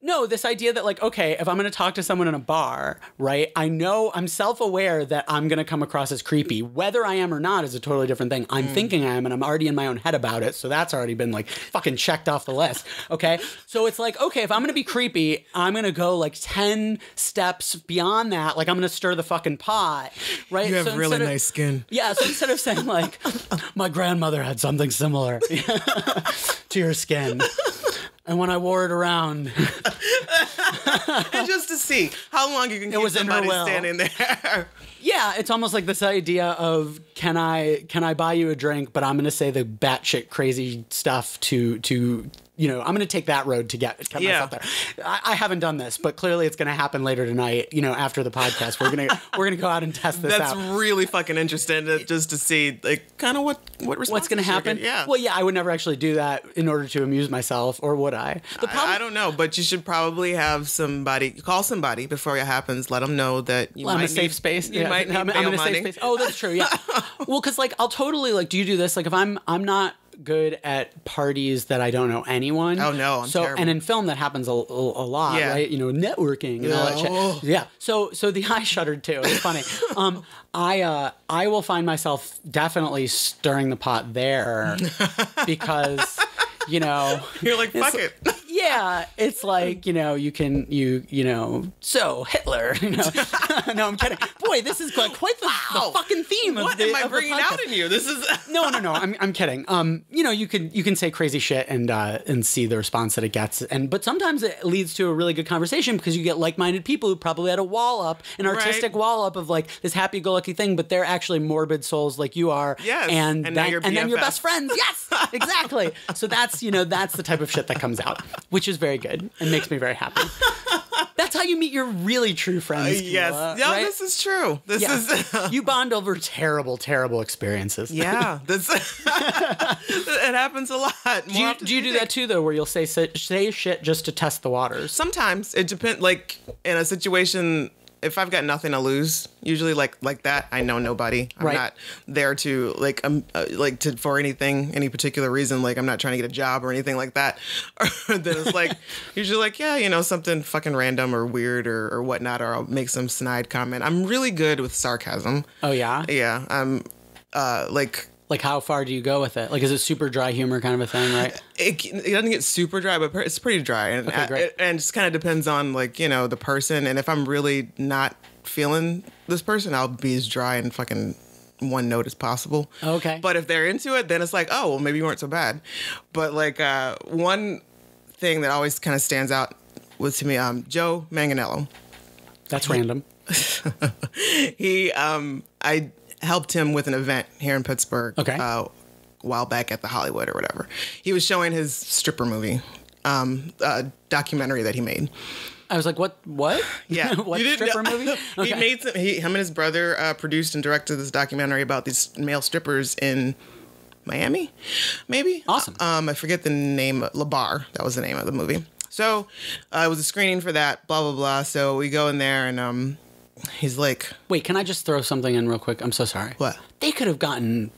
No, this idea that like, okay, if I'm going to talk to someone in a bar, right, I know I'm self-aware that I'm going to come across as creepy. Whether I am or not is a totally different thing. I'm thinking I am, and I'm already in my own head about it. So that's already been like fucking checked off the list. Okay. So it's like, okay, if I'm going to be creepy, I'm going to go like 10 steps beyond that. Like I'm going to stir the fucking pot, right? You have really nice skin. Yeah. So instead of saying like, my grandmother had something similar to your skin. And when I wore it around, and just to see how long you can keep somebody standing there. Yeah, it's almost like this idea of can I buy you a drink, but I'm going to say the batshit crazy stuff to you know, I'm going to take that road to get myself there. I haven't done this, but clearly it's going to happen later tonight. You know, after the podcast, we're gonna go out and test this out. That's really fucking interesting just to see like kind of what's going to happen. Yeah. Well, yeah, I would never actually do that in order to amuse myself, or would I? I don't know, but you should probably have call somebody before it happens. Let them know that I'm a safe space. You might need I'm in a safe space. Oh, that's true. Yeah. Well, because like I'll totally like. Do you do this? Like if I'm not good at parties that I don't know anyone. Oh no, I'm terrible. And in film that happens a lot, right? You know, networking and all that shit. Yeah. So the eye shuddered too. It's funny. I will find myself definitely stirring the pot there because you know you're like fuck it. Yeah, it's like, you know, you know, so Hitler, you know. No, I'm kidding. Boy, this is quite the fucking theme what of the What am I bringing out in you? This is No, I'm kidding. You know, you can say crazy shit and see the response that it gets. But sometimes it leads to a really good conversation because you get like-minded people who probably had a wall up, an artistic wall up of like this happy-go-lucky thing, but they're actually morbid souls like you are. Yes. And then you're best friends. Yes, exactly. So that's the type of shit that comes out, which is very good and makes me very happy. That's how you meet your really true friends. Yes. No, right? This is true. This is you bond over terrible, terrible experiences. Yeah. It happens a lot. Do you do that too, though, where you'll say shit just to test the waters? Sometimes. It depends. Like, in a situation, if I've got nothing to lose, usually like that, I know nobody. I'm not there to for anything, any particular reason. Like I'm not trying to get a job or anything like that. Or then it's like usually like, yeah, you know, something fucking random or weird or whatnot, or I'll make some snide comment. I'm really good with sarcasm. Oh yeah? Yeah. I'm like how far do you go with it? Like, is it super dry humor kind of a thing, right? It doesn't get super dry, but it's pretty dry. And great. And just kind of depends on, like, you know, the person. And if I'm really not feeling this person, I'll be as dry and fucking one note as possible. Okay. But if they're into it, then it's like, oh, well, maybe you weren't so bad. But, like, one thing that always kind of stands out was to me, Joe Manganiello. That's random. I helped him with an event here in Pittsburgh. Okay. A while back at the Hollywood or whatever. He was showing his stripper movie, documentary that he made. I was like, what? Yeah. What stripper movie? Okay. Him and his brother produced and directed this documentary about these male strippers in Miami, maybe. Awesome. I forget the name. La Bar. That was the name of the movie. So it was a screening for that, blah, blah, blah. So we go in there and he's like... Wait, can I just throw something in real quick? I'm so sorry. What? They could have gone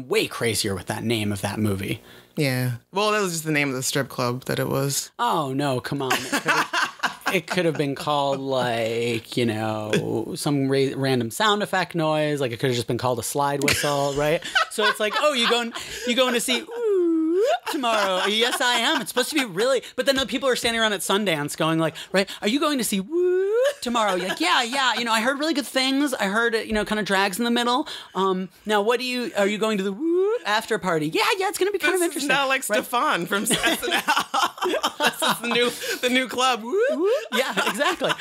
way crazier with that name of that movie. Yeah. Well, that was just the name of the strip club that it was. Oh, no, come on. It could have been called, like, you know, some random sound effect noise. Like, it could have just been called a slide whistle, right? So it's like, oh, you going to see... tomorrow. Yes, I am. It's supposed to be really... But then the people are standing around at Sundance going like, right, are you going to see Woo tomorrow? You're like, yeah. You know, I heard really good things. I heard it, you know, kind of drags in the middle. Now, are you going to the Woo after party? Yeah, it's going to be kind of interesting. Now like right? Stefan from SNL. This is the new club. Woo. Yeah, exactly.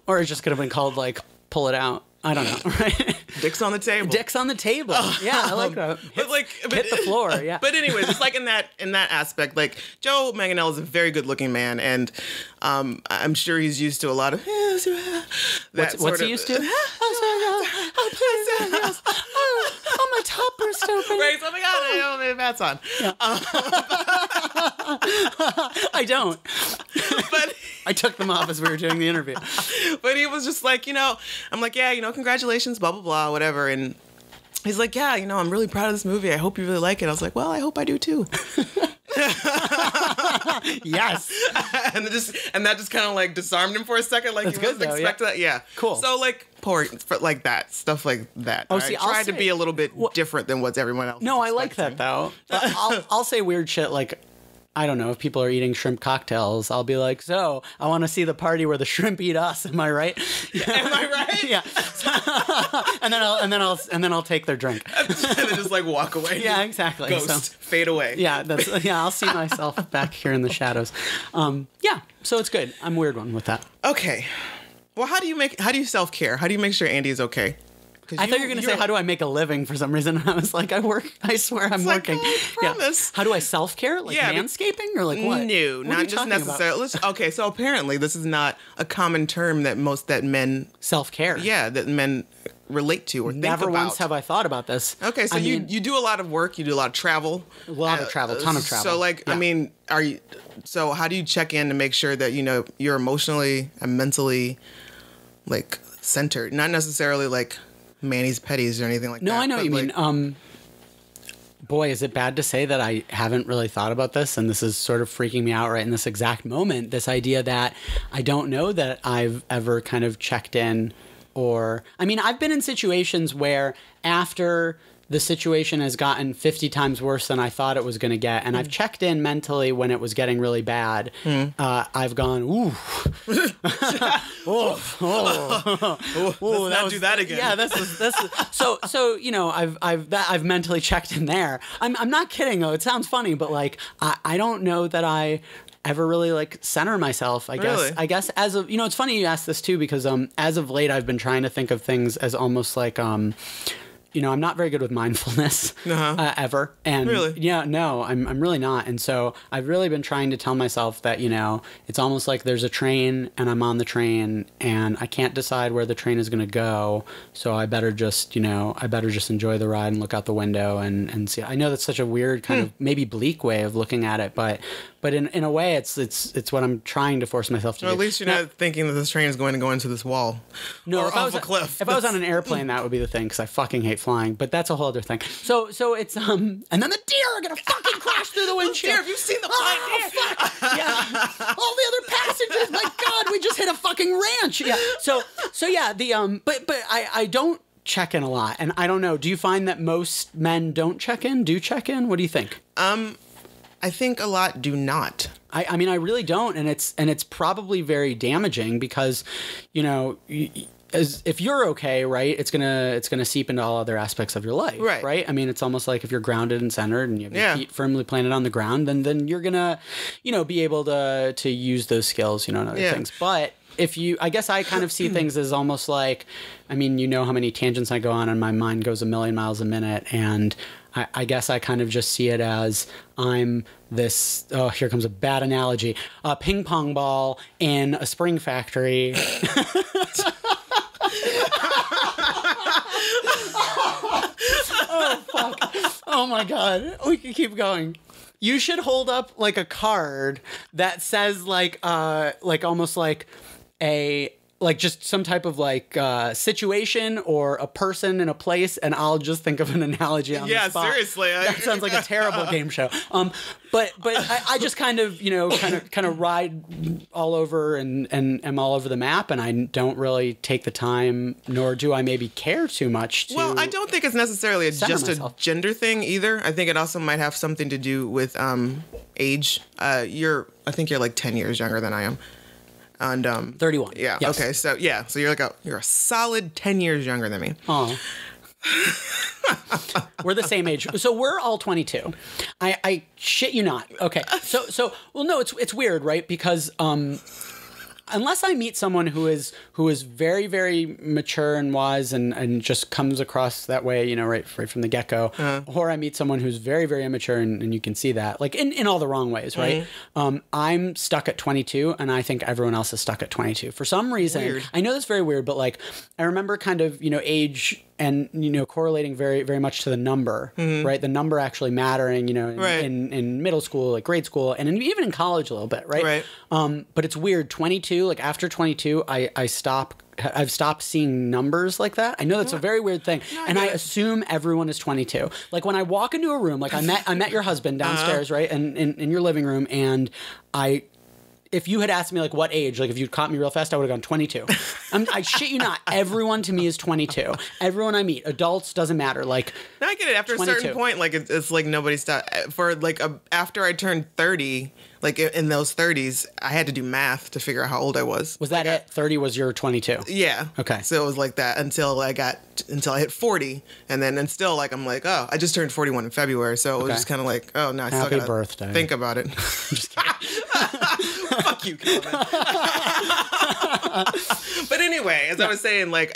Or it just could have been called like Pull It Out. I don't know, right? Dicks on the table. Dicks on the table. Yeah, I like that. Hit the floor, yeah. But anyways, it's like in that aspect, like Joe Manganiello is a very good looking man, and I'm sure he's used to a lot of what's he used to? Oh, my top burst open. Right, oh my God, I have hats on. Yeah. I don't. But I took them off as we were doing the interview. But he was just like, I'm like, yeah, congratulations, blah, blah, blah, whatever. And he's like, yeah, I'm really proud of this movie. I hope you really like it. I was like, well, I hope I do too. Yes. and that just kind of like disarmed him for a second. Like, That's he wasn't expecting that. Yeah. Cool. So like, like that, stuff like that. Oh, I see, tried to be a little bit different than what everyone else No, is I like that expecting. though. But I'll say weird shit like, I don't know, if people are eating shrimp cocktails, I'll be like, so I want to see the party where the shrimp eat us. Am I right? Am I right? Yeah. and then I'll take their drink. And then just like walk away. Yeah, exactly. Ghost, fade away. Yeah, I'll see myself back here in the shadows. Yeah, so it's good. I'm a weird one with that. Okay. Well, how do you self-care? How do you make sure Andy is okay? I thought you were going to say, how do I make a living for some reason? And I was like, I swear I'm working. Like, oh, I promise. Yeah. How do I self-care? Like manscaping or like what? No, what not just necessarily. Okay, so apparently this is not a common term that men... Self-care. Yeah, that men relate to or think about. Never once have I thought about this. Okay, so you do a lot of work, you do a lot of travel. A lot of travel, ton of travel. So like, yeah. So how do you check in to make sure that, you're emotionally and mentally like centered? Not necessarily like Manny's petties or anything like that. No, I know what you mean. Boy, is it bad to say that I haven't really thought about this, and this is sort of freaking me out right in this exact moment, this idea that I don't know that I've ever kind of checked in I've been in situations where after the situation has gotten 50 times worse than I thought it was going to get, and I've checked in mentally when it was getting really bad. I've gone, ooh. Let's not do that again. Yeah, this is so I've mentally checked in there. I'm not kidding though. It sounds funny, but like I don't know that I ever really like center myself, I guess. Really? I guess as of, it's funny you asked this too, because as of late I've been trying to think of things as almost like I'm not very good with mindfulness ever. And really? Yeah, no, I'm really not. And so I've really been trying to tell myself that, it's almost like there's a train and I'm on the train and I can't decide where the train is going to go. So I better just enjoy the ride and look out the window and see. I know that's such a weird kind of maybe bleak way of looking at it, but in a way it's what I'm trying to force myself to do. At least you're not thinking that this train is going to go into this wall. No, or off a cliff. If I was on an airplane, that would be the thing, because I fucking hate flying. But that's a whole other thing. So it's and then the deer are gonna fucking crash through the windshield. Deer, have you seen the flying deer? Fuck. Yeah. All the other passengers. My God, we just hit a fucking ranch. Yeah. So yeah. But I don't check in a lot, and I don't know. Do you find that most men don't check in? Do check in? What do you think? I think a lot do not. I mean, I really don't, and it's probably very damaging because, as if you're okay, right, it's gonna seep into all other aspects of your life, right? I mean, it's almost like if you're grounded and centered and you have your feet firmly planted on the ground, then you're gonna, be able to use those skills, and other things. But I guess I kind of see things as almost like, I mean, how many tangents I go on and my mind goes a million miles a minute, and I guess I kind of just see it as I'm this, here comes a bad analogy, a ping pong ball in a spring factory. Oh, fuck. Oh, my God. We can keep going. You should hold up like a card that says like almost like just some type of like situation or a person in a place, and I'll just think of an analogy on the spot. Seriously. That sounds like a terrible game show. But I just kind of ride all over and am all over the map, and I don't really take the time, nor do I maybe care too much to. Well, I don't think it's necessarily just myself. a gender thing either. I think it also might have something to do with age. I think you're like 10 years younger than I am. And 31. Yeah. Yes. Okay. So you're a solid 10 years younger than me. Oh. We're the same age. So we're all 22. I shit you not. Okay. So well, no, it's weird, right? Because unless I meet someone who is very, very mature and wise and just comes across that way, right from the get-go, or I meet someone who's very, very immature and you can see that, like in all the wrong ways, right? I'm stuck at 22, and I think everyone else is stuck at 22. For some reason, Weird. I know that's very weird, but like I remember kind of, age and correlating very, very much to the number, right? The number actually mattering, in middle school, like grade school, and even in college a little bit, right? But it's weird. 22, like after 22, I've stopped seeing numbers like that. I know that's a very weird thing, and I assume everyone is 22. Like when I walk into a room, like I met your husband downstairs, right, and in your living room, and if you had asked me like what age, like if you'd caught me real fast, I would have gone 22. I shit you not. Everyone to me is 22. Everyone I meet, adults, doesn't matter. Like, no, I get it. After 22. A certain point, like it's like nobody stopped. For like after I turned 30, like in those 30s, I had to do math to figure out how old I was. Was that it? 30 was your 22? Yeah. Okay. So it was like that until I hit 40, and still like I'm like, oh, I just turned 41 in February, so it was just kind of like, oh no, I still gotta birthday. Think about it. Just kidding. Fuck you, Kelemen. But anyway, as I was saying, I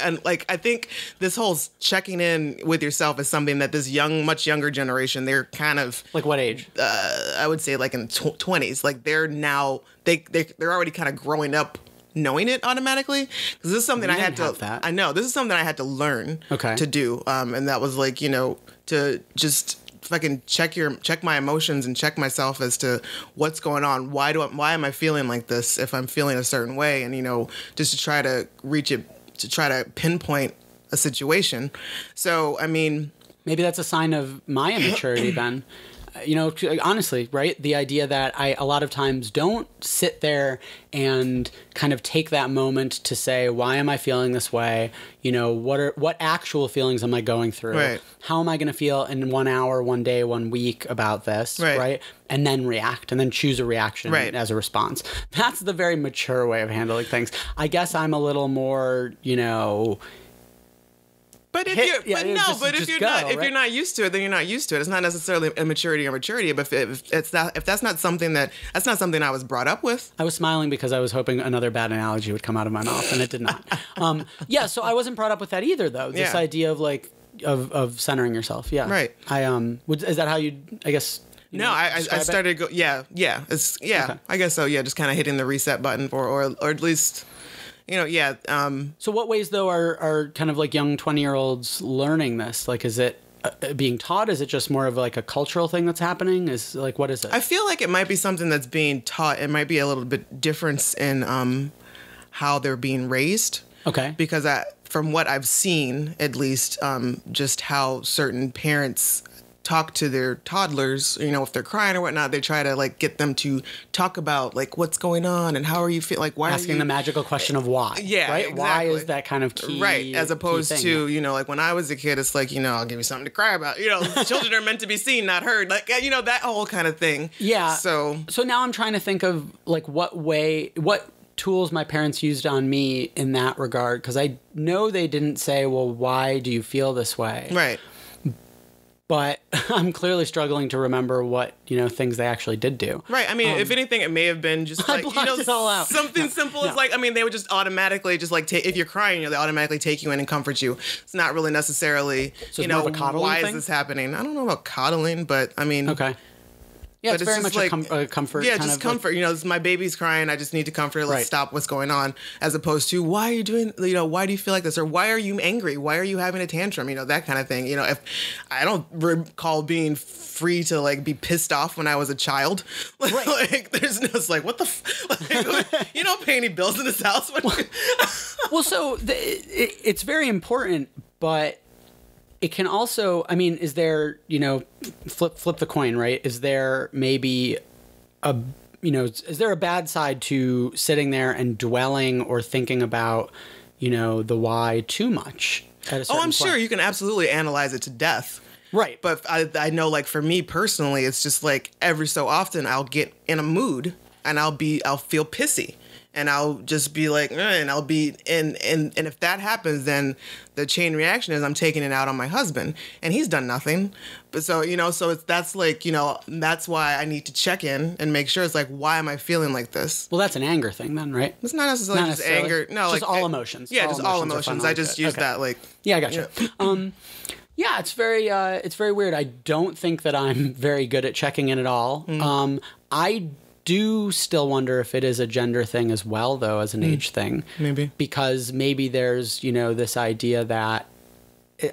think this whole checking in with yourself is something that this much younger generation, they're kind of like what age? I would say like in 20s. Like they're now they're already kind of growing up knowing it automatically, because this is something I had to. I know this is something I had to learn to do, and that was like to just fucking check my emotions and check myself as to what's going on. Why am I feeling like this if I'm feeling a certain way, and just to try to reach it, to try to pinpoint a situation. So I mean, maybe that's a sign of my immaturity then. Honestly, right? The idea that I a lot of times don't sit there and kind of take that moment to say, why am I feeling this way? What actual feelings am I going through? Right. How am I going to feel in 1 hour, 1 day, 1 week about this? Right. And then react, and then choose a reaction as a response. That's the very mature way of handling things. I guess I'm a little more, But if you're not used to it, then you're not used to it. It's not necessarily immaturity or maturity, but if that's not something I was brought up with. I was smiling because I was hoping another bad analogy would come out of my mouth, and it did not. So I wasn't brought up with that either, though. This idea of like of centering yourself. Yeah. Right. Is that how you? I guess. I started to go. Yeah. Okay. I guess so. Yeah, just kind of hitting the reset button or at least. So what ways, though, are kind of like young 20-year-olds learning this? Like, is it being taught? Is it just more of like a cultural thing that's happening? What is it? I feel like it might be something that's being taught. It might be a little bit difference in how they're being raised. Okay. Because from what I've seen, at least, just how certain parents talk to their toddlers, if they're crying or whatnot, they try to like get them to talk about like what's going on and how are you feel, like why asking the magical question of why. Yeah, right. Exactly. Why is that kind of key? Right, as opposed to like when I was a kid, it's like I'll give you something to cry about. Children are meant to be seen, not heard. Like that whole kind of thing. Yeah. So now I'm trying to think of like what tools my parents used on me in that regard, because I know they didn't say, well, why do you feel this way? Right. But I'm clearly struggling to remember what, things they actually did do. Right. I mean, if anything, it may have been just like, it all out. Something simple as like, they would just automatically just like, if you're crying, they automatically take you in and comfort you. It's not really necessarily, why is this happening? I don't know about coddling, but I mean. Okay. Yeah, it's very much like, a comfort. Yeah, just comfort. Like, my baby's crying. I just need to comfort her. Let's stop what's going on. As opposed to, why are you doing, why do you feel like this? Or why are you angry? Why are you having a tantrum? That kind of thing. If I don't recall being free to like be pissed off when I was a child. Like there's no, it's like, what the you don't pay any bills in this house. Well, so it's very important, but it can also, is there, flip the coin, right? Is there maybe is there a bad side to sitting there and dwelling or thinking about, the why too much at a certain I'm sure you can absolutely analyze it to death. Right. But I know, like, for me personally, it's just like every so often I'll get in a mood and I'll feel pissy. And I'll just be like, and I'll be, and if that happens, then the chain reaction is I'm taking it out on my husband, and he's done nothing. But so that's like, that's why I need to check in and make sure it's like, why am I feeling like this? Well, that's an anger thing then, right? It's not necessarily just anger. No, just like all emotions. Yeah, just all emotions. I just use that like. Yeah, I gotcha. Yeah, it's very weird. I don't think that I'm very good at checking in at all. I do still wonder if it is a gender thing as well, though, as an age thing. Maybe. Because maybe there's, this idea that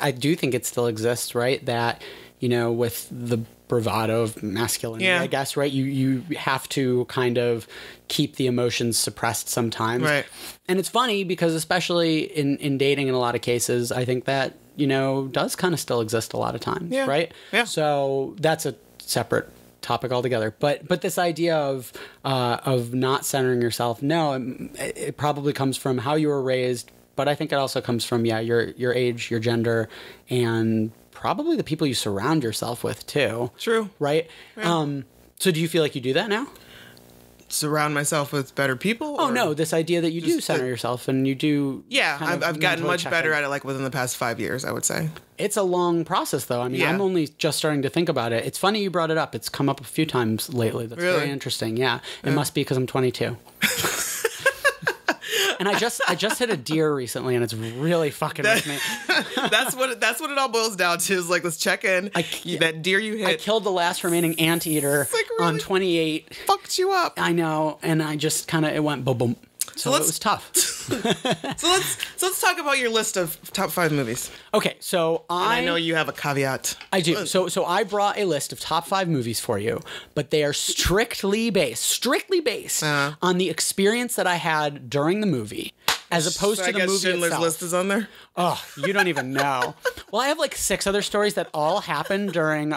I do think it still exists, right? That, you know, with the bravado of masculinity, I guess, right? You have to kind of keep the emotions suppressed sometimes. Right. And it's funny because especially in dating in a lot of cases, I think that, you know, does kind of still exist a lot of times, right? Yeah. So that's a separate topic altogether. But this idea of not centering yourself, it probably comes from how you were raised, but I think it also comes from, your age, your gender, and probably the people you surround yourself with too. True. Right? Yeah. So do you feel like you do that now? Surround myself with better people? Oh, no. This idea that you do center yourself and you do... Yeah, I've gotten much better at it, like, within the past 5 years, I would say. It's a long process, though. I mean, I'm only just starting to think about it. It's funny you brought it up. It's come up a few times lately. That's very interesting. Yeah. It must be because I'm 22. And I just hit a deer recently, and it's really fucking with me. That's what it all boils down to. Is like, let's check in. That deer you hit. I killed the last remaining anteater on 28. Fucked you up. I know, and I just kind of it went boom boom. So it was tough. So let's talk about your list of top 5 movies. Okay, so I know you have a caveat. I do. So I brought a list of top 5 movies for you, but they are strictly based on the experience that I had during the movie, as opposed to the movie Schindler's itself. List is on there. Oh, you don't even know. Well, I have like 6 other stories that all happened during,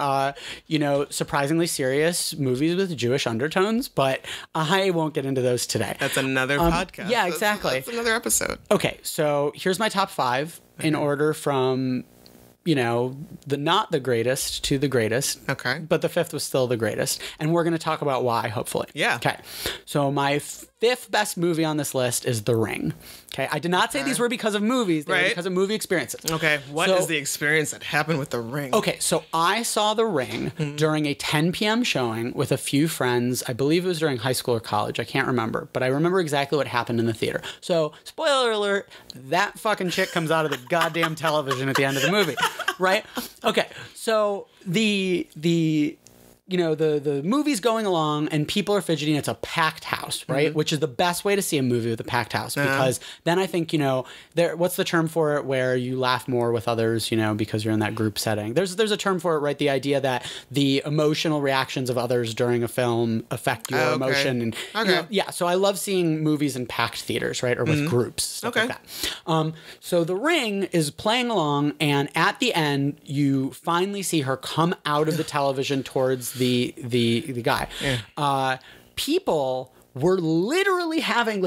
surprisingly serious movies with Jewish undertones, but I won't get into those today. That's another podcast. Yeah, exactly. That's another episode. Okay, so here's my top 5 in order from, the not the greatest to the greatest. Okay. But the 5th was still the greatest. And we're going to talk about why, hopefully. Yeah. Okay. So my 5th best movie on this list is The Ring. Okay. I did not say these were because of movies. They were because of movie experiences. Okay. What is the experience that happened with The Ring? Okay. So I saw The Ring during a 10 p.m. showing with a few friends. I believe it was during high school or college. I can't remember. But I remember exactly what happened in the theater. So, spoiler alert, that fucking chick comes out of the goddamn television at the end of the movie. Right? Okay. So the movie's going along and people are fidgeting. It's a packed house, right? Which is the best way to see a movie with a packed house, because then I think, what's the term for it where you laugh more with others, because you're in that group setting. There's a term for it, right? The idea that the emotional reactions of others during a film affect your emotion. And so I love seeing movies in packed theaters, right? Or with groups, stuff like that. So The Ring is playing along, and at the end, you finally see her come out of the television towards the guy. People were literally having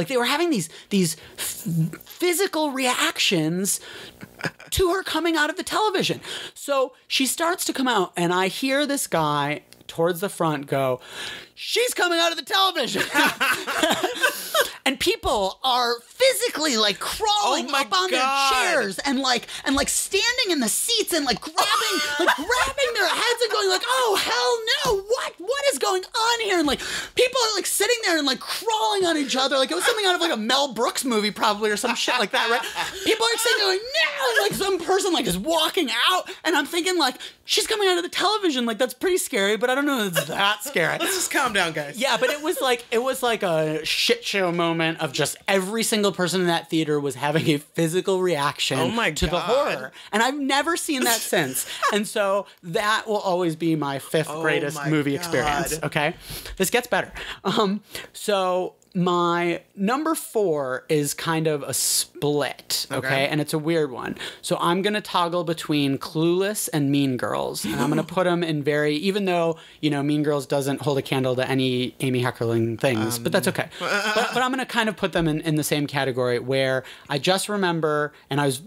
these physical reactions to her coming out of the television. So she starts to come out, and I hear this guy towards the front go, "She's coming out of the television." And people are physically crawling up on their chairs and standing in the seats and grabbing their heads and going "Oh hell no, what is going on here?" And people are sitting there and crawling on each other, it was something out of a Mel Brooks movie probably, or some shit like that, right? People are sitting going "No," and some person is walking out, and I'm thinking she's coming out of the television, that's pretty scary, but I don't know if it's that scary. Let's just calm down, guys. Yeah, but it was like a shit show moment of just every single person in that theater was having a physical reaction to the horror. And I've never seen that since. And so that will always be my 5th greatest movie experience. Okay? This gets better. So my number 4 is kind of a split, okay? And it's a weird one. So I'm going to toggle between Clueless and Mean Girls. And I'm going to put them in even though, Mean Girls doesn't hold a candle to any Amy Heckerling things, but that's okay. But I'm going to kind of put them in the same category where I just remember, and I was,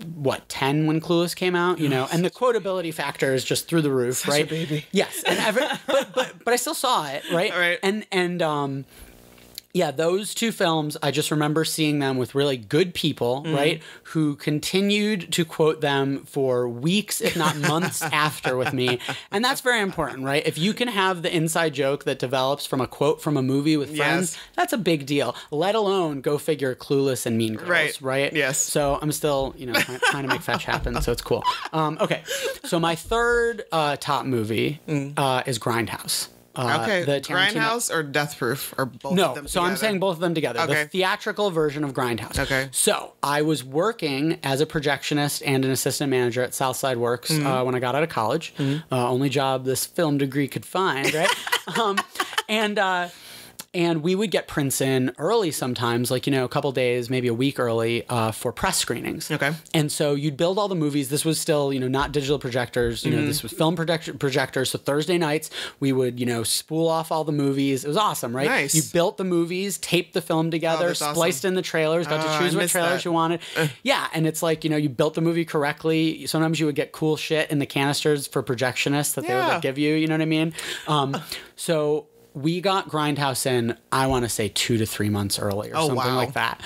10 when Clueless came out, and the quotability factor is just through the roof, Such right? a baby. Yes. And but I still saw it, right? All right. And yeah, those 2 films, I just remember seeing them with really good people, right, who continued to quote them for weeks, if not months after with me. And that's very important, right? If you can have the inside joke that develops from a quote from a movie with friends, that's a big deal, let alone go figure Clueless and Mean Girls, right? Yes. So I'm still, trying to make fetch happen, so it's cool. Okay, so my 3rd top movie is Grindhouse. Okay, the Grindhouse or Death Proof or both No, of them so I'm together? saying both of them together. Okay. The theatrical version of Grindhouse. Okay. So I was working as a projectionist and an assistant manager at Southside Works when I got out of college. Only job this film degree could find, right? And we would get prints in early sometimes, like, a couple days, maybe a week early for press screenings. Okay. And so you'd build all the movies. This was still, not digital projectors. This was film projectors. So Thursday nights, we would, spool off all the movies. It was awesome, right? Nice. You built the movies, taped the film together, that's spliced in the trailers, got to choose I what missed trailers that. you wanted. Yeah, and it's like, you built the movie correctly. Sometimes you would get cool shit in the canisters for projectionists that they would Yeah. like, give you, you know what I mean? So we got Grindhouse in, I want to say 2 to 3 months early or something wow. like that.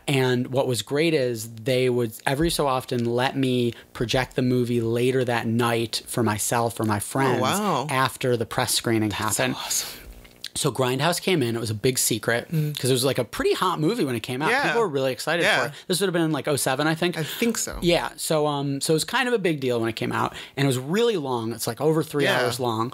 And what was great is they would every so often let me project the movie later that night for myself or my friends wow. after the press screening happened. Awesome. So Grindhouse came in. It was a big secret because it was like a pretty hot movie when it came out. Yeah. People were really excited for it. This would have been in like 2007, I think. I think so. Yeah. So it was kind of a big deal when it came out, and it was really long. It's like over 3 hours long.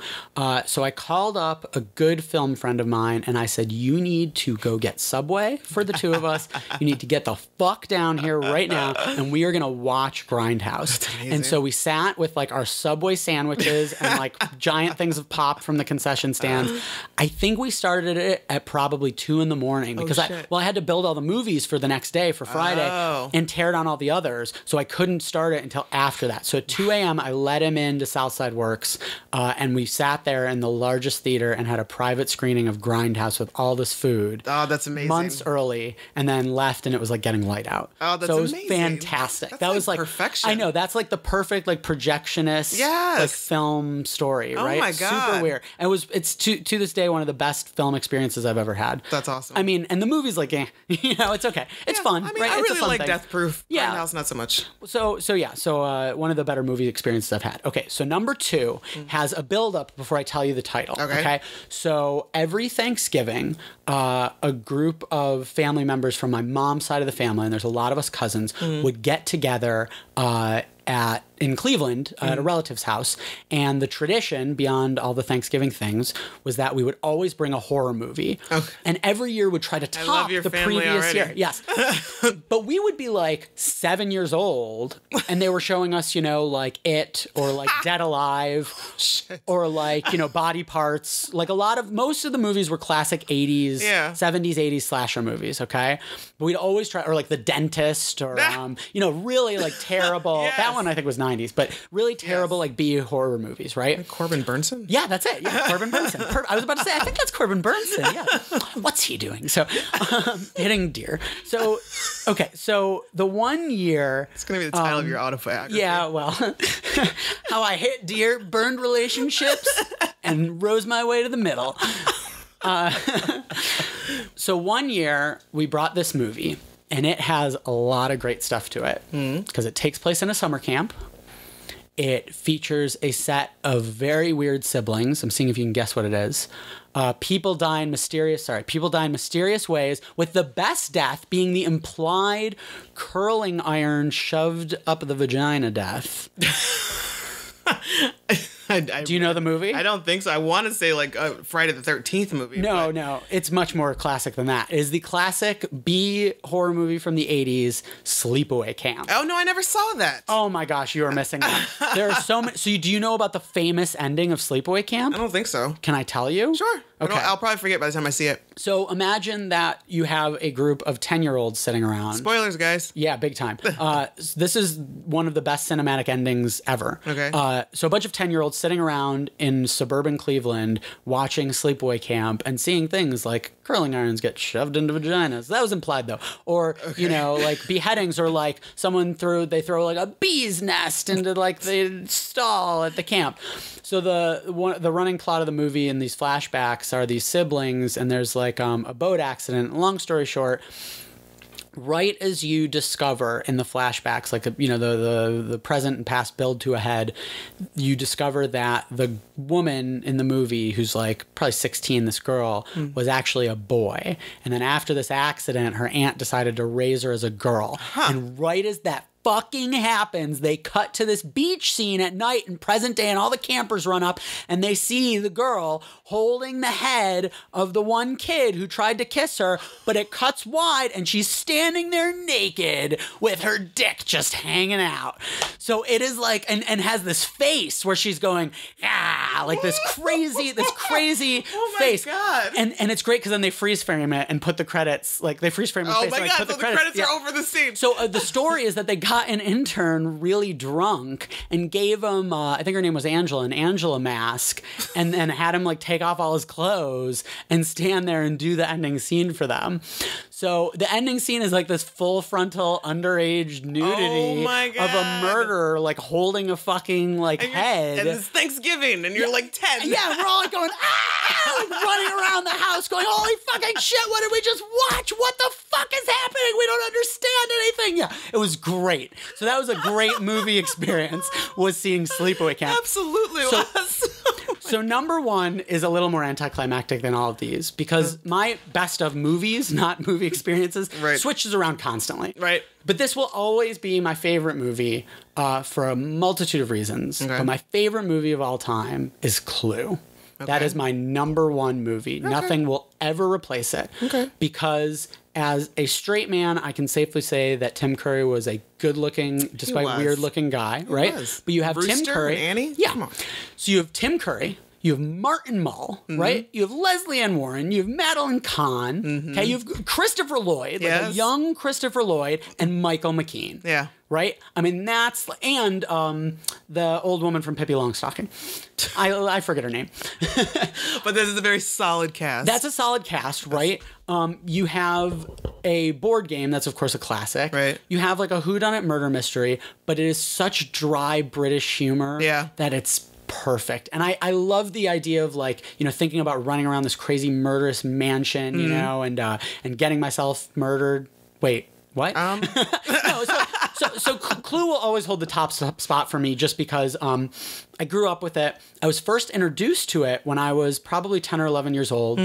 So I called up a good film friend of mine, and I said, "You need to go get Subway for the two of us. You need to get the fuck down here right now, and we are gonna watch Grindhouse." And so we sat with like our Subway sandwiches and like giant things of pop from the concession stands. I think we started it at probably 2 a.m. because I had to build all the movies for the next day for Friday and tear down all the others. So I couldn't start it until after that. So at 2 a.m. I let him into Southside Works and we sat there in the largest theater and had a private screening of Grindhouse with all this food. Oh, that's amazing. Months early, and then left, and it was like getting light out. Oh, that's so it was amazing. fantastic. That's that was like perfection. I know, that's like the perfect like projectionist like film story, right? Oh my God. Super weird. And it's to this day one of the best film experiences I've ever had. That's awesome. I mean, and the movie's like, it's okay. It's fun. I mean, right? I It's a really fun like thing. Death Proof. Yeah. Grindhouse, not so much. So one of the better movie experiences I've had. Okay, so number 2 has a build up before I tell you the title. Okay. So every Thanksgiving, a group of family members from my mom's side of the family, and there's a lot of us cousins, would get together in Cleveland at a relative's house. And the tradition, beyond all the Thanksgiving things, was that we would always bring a horror movie. Okay. And every year would try to top the previous year. Yes. But we would be like 7 years old, and they were showing us, like It or like Dead Alive or like, Body Parts. Like most of the movies were classic 80s, 70s, 80s slasher movies, okay? But we'd always try, or like The Dentist or, really like terrible. That one I think was 90s, but really terrible like B horror movies, right? Like Corbin Burnson? Yeah, that's it. Yeah, Corbin Burnson. I was about to say, I think that's Corbin Burnson. Yeah. What's he doing? So, hitting deer. So, okay. So the one year. It's going to be the title of your autobiography. Yeah, well, how I hit deer, burned relationships, and rose my way to the middle. So one year we brought this movie, and it has a lot of great stuff to it because it takes place in a summer camp. It features a set of very weird siblings. I'm seeing if you can guess what it is. People die in mysterious ways, with the best death being the implied curling iron shoved up the vagina death. Do you know the movie? I don't think so. I want to say like a Friday the 13th movie. No. It's much more classic than that. It is the classic B horror movie from the 80s, Sleepaway Camp. Oh, no, I never saw that. Oh my gosh, you are missing that. There are so many. So do you know about the famous ending of Sleepaway Camp? I don't think so. Can I tell you? Sure. Okay. I'll probably forget by the time I see it. So imagine that you have a group of 10-year-olds sitting around. Spoilers, guys. Yeah, big time. This is one of the best cinematic endings ever. Okay. So a bunch of 10-year-olds sitting around in suburban Cleveland watching Sleepaway Camp and seeing things like curling irons get shoved into vaginas. That was implied, though. Or, like beheadings, or like they throw like a bee's nest into like the stall at the camp. So the running plot of the movie in these flashbacks are these siblings, and there's like a boat accident. Long story short, right as you discover in the flashbacks, like the present and past build to a head, you discover that the woman in the movie, who's like probably 16, this girl, was actually a boy. And then after this accident, her aunt decided to raise her as a girl. And right as that fucking happens? They cut to this beach scene at night in present day, and all the campers run up and they see the girl holding the head of the one kid who tried to kiss her, but it cuts wide and she's standing there naked with her dick just hanging out. So it is like, and has this face where she's going, like this crazy oh my face. God. And it's great because then they freeze frame it and put the credits, like they freeze frame her Oh face. my and, like, God, put so the credits are over the scene. So the story is that they got an intern really drunk and gave him, I think her name was Angela, an Angela mask, and then had him like take off all his clothes and stand there and do the ending scene for them. So the ending scene is like this full frontal underage nudity of a murderer like holding a fucking like head. And it's Thanksgiving and you're like 10. Yeah, we're all like going, like running around the house going, holy fucking shit, what did we just watch? What the fuck is happening? We don't understand anything. Yeah, it was great. So that was a great movie experience, was seeing Sleepaway Camp. Absolutely was. So number one is a little more anticlimactic than all of these because my best of movies, not movie experiences, switches around constantly. Right. But this will always be my favorite movie for a multitude of reasons. Okay. But my favorite movie of all time is Clue. Okay. That is my number one movie. Okay. Nothing will ever replace it. Okay. Because as a straight man, I can safely say that Tim Curry was a good-looking, despite weird-looking guy, right? But you have Tim Curry. And Annie? Yeah. Come on. So you have Tim Curry. You have Martin Mull, right? You have Leslie Ann Warren. You have Madeline Kahn. Okay, you have Christopher Lloyd, like a young Christopher Lloyd, and Michael McKean. Yeah. Right? I mean, that's... And the old woman from Pippi Longstocking. I forget her name. But this is a very solid cast. That's a solid cast, right? You have a board game that's, of course, a classic. Right. You have, like, a whodunit murder mystery, but it is such dry British humor that it's perfect. And I love the idea of, like, you know, thinking about running around this crazy murderous mansion, you know, and getting myself murdered. Wait, what? No, so Clue will always hold the top spot for me just because I grew up with it. I was first introduced to it when I was probably 10 or 11 years old.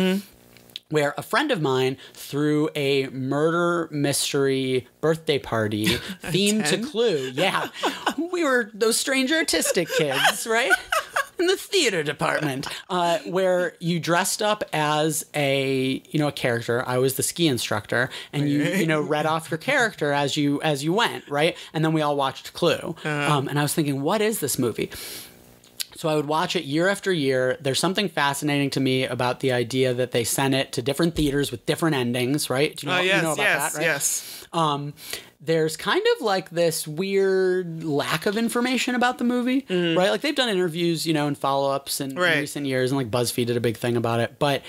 Where a friend of mine threw a murder mystery birthday party themed to Clue. Yeah. We were those strange artistic kids, right? In the theater department, where you dressed up as a character. I was the ski instructor, and you read off your character as you went, right? And then we all watched Clue. And I was thinking, what is this movie? So I would watch it year after year. There's something fascinating to me about the idea that they sent it to different theaters with different endings, right? Do you know about that, right? Yes. There's kind of like this weird lack of information about the movie, right? Like they've done interviews, and follow-ups in recent years, and like BuzzFeed did a big thing about it. But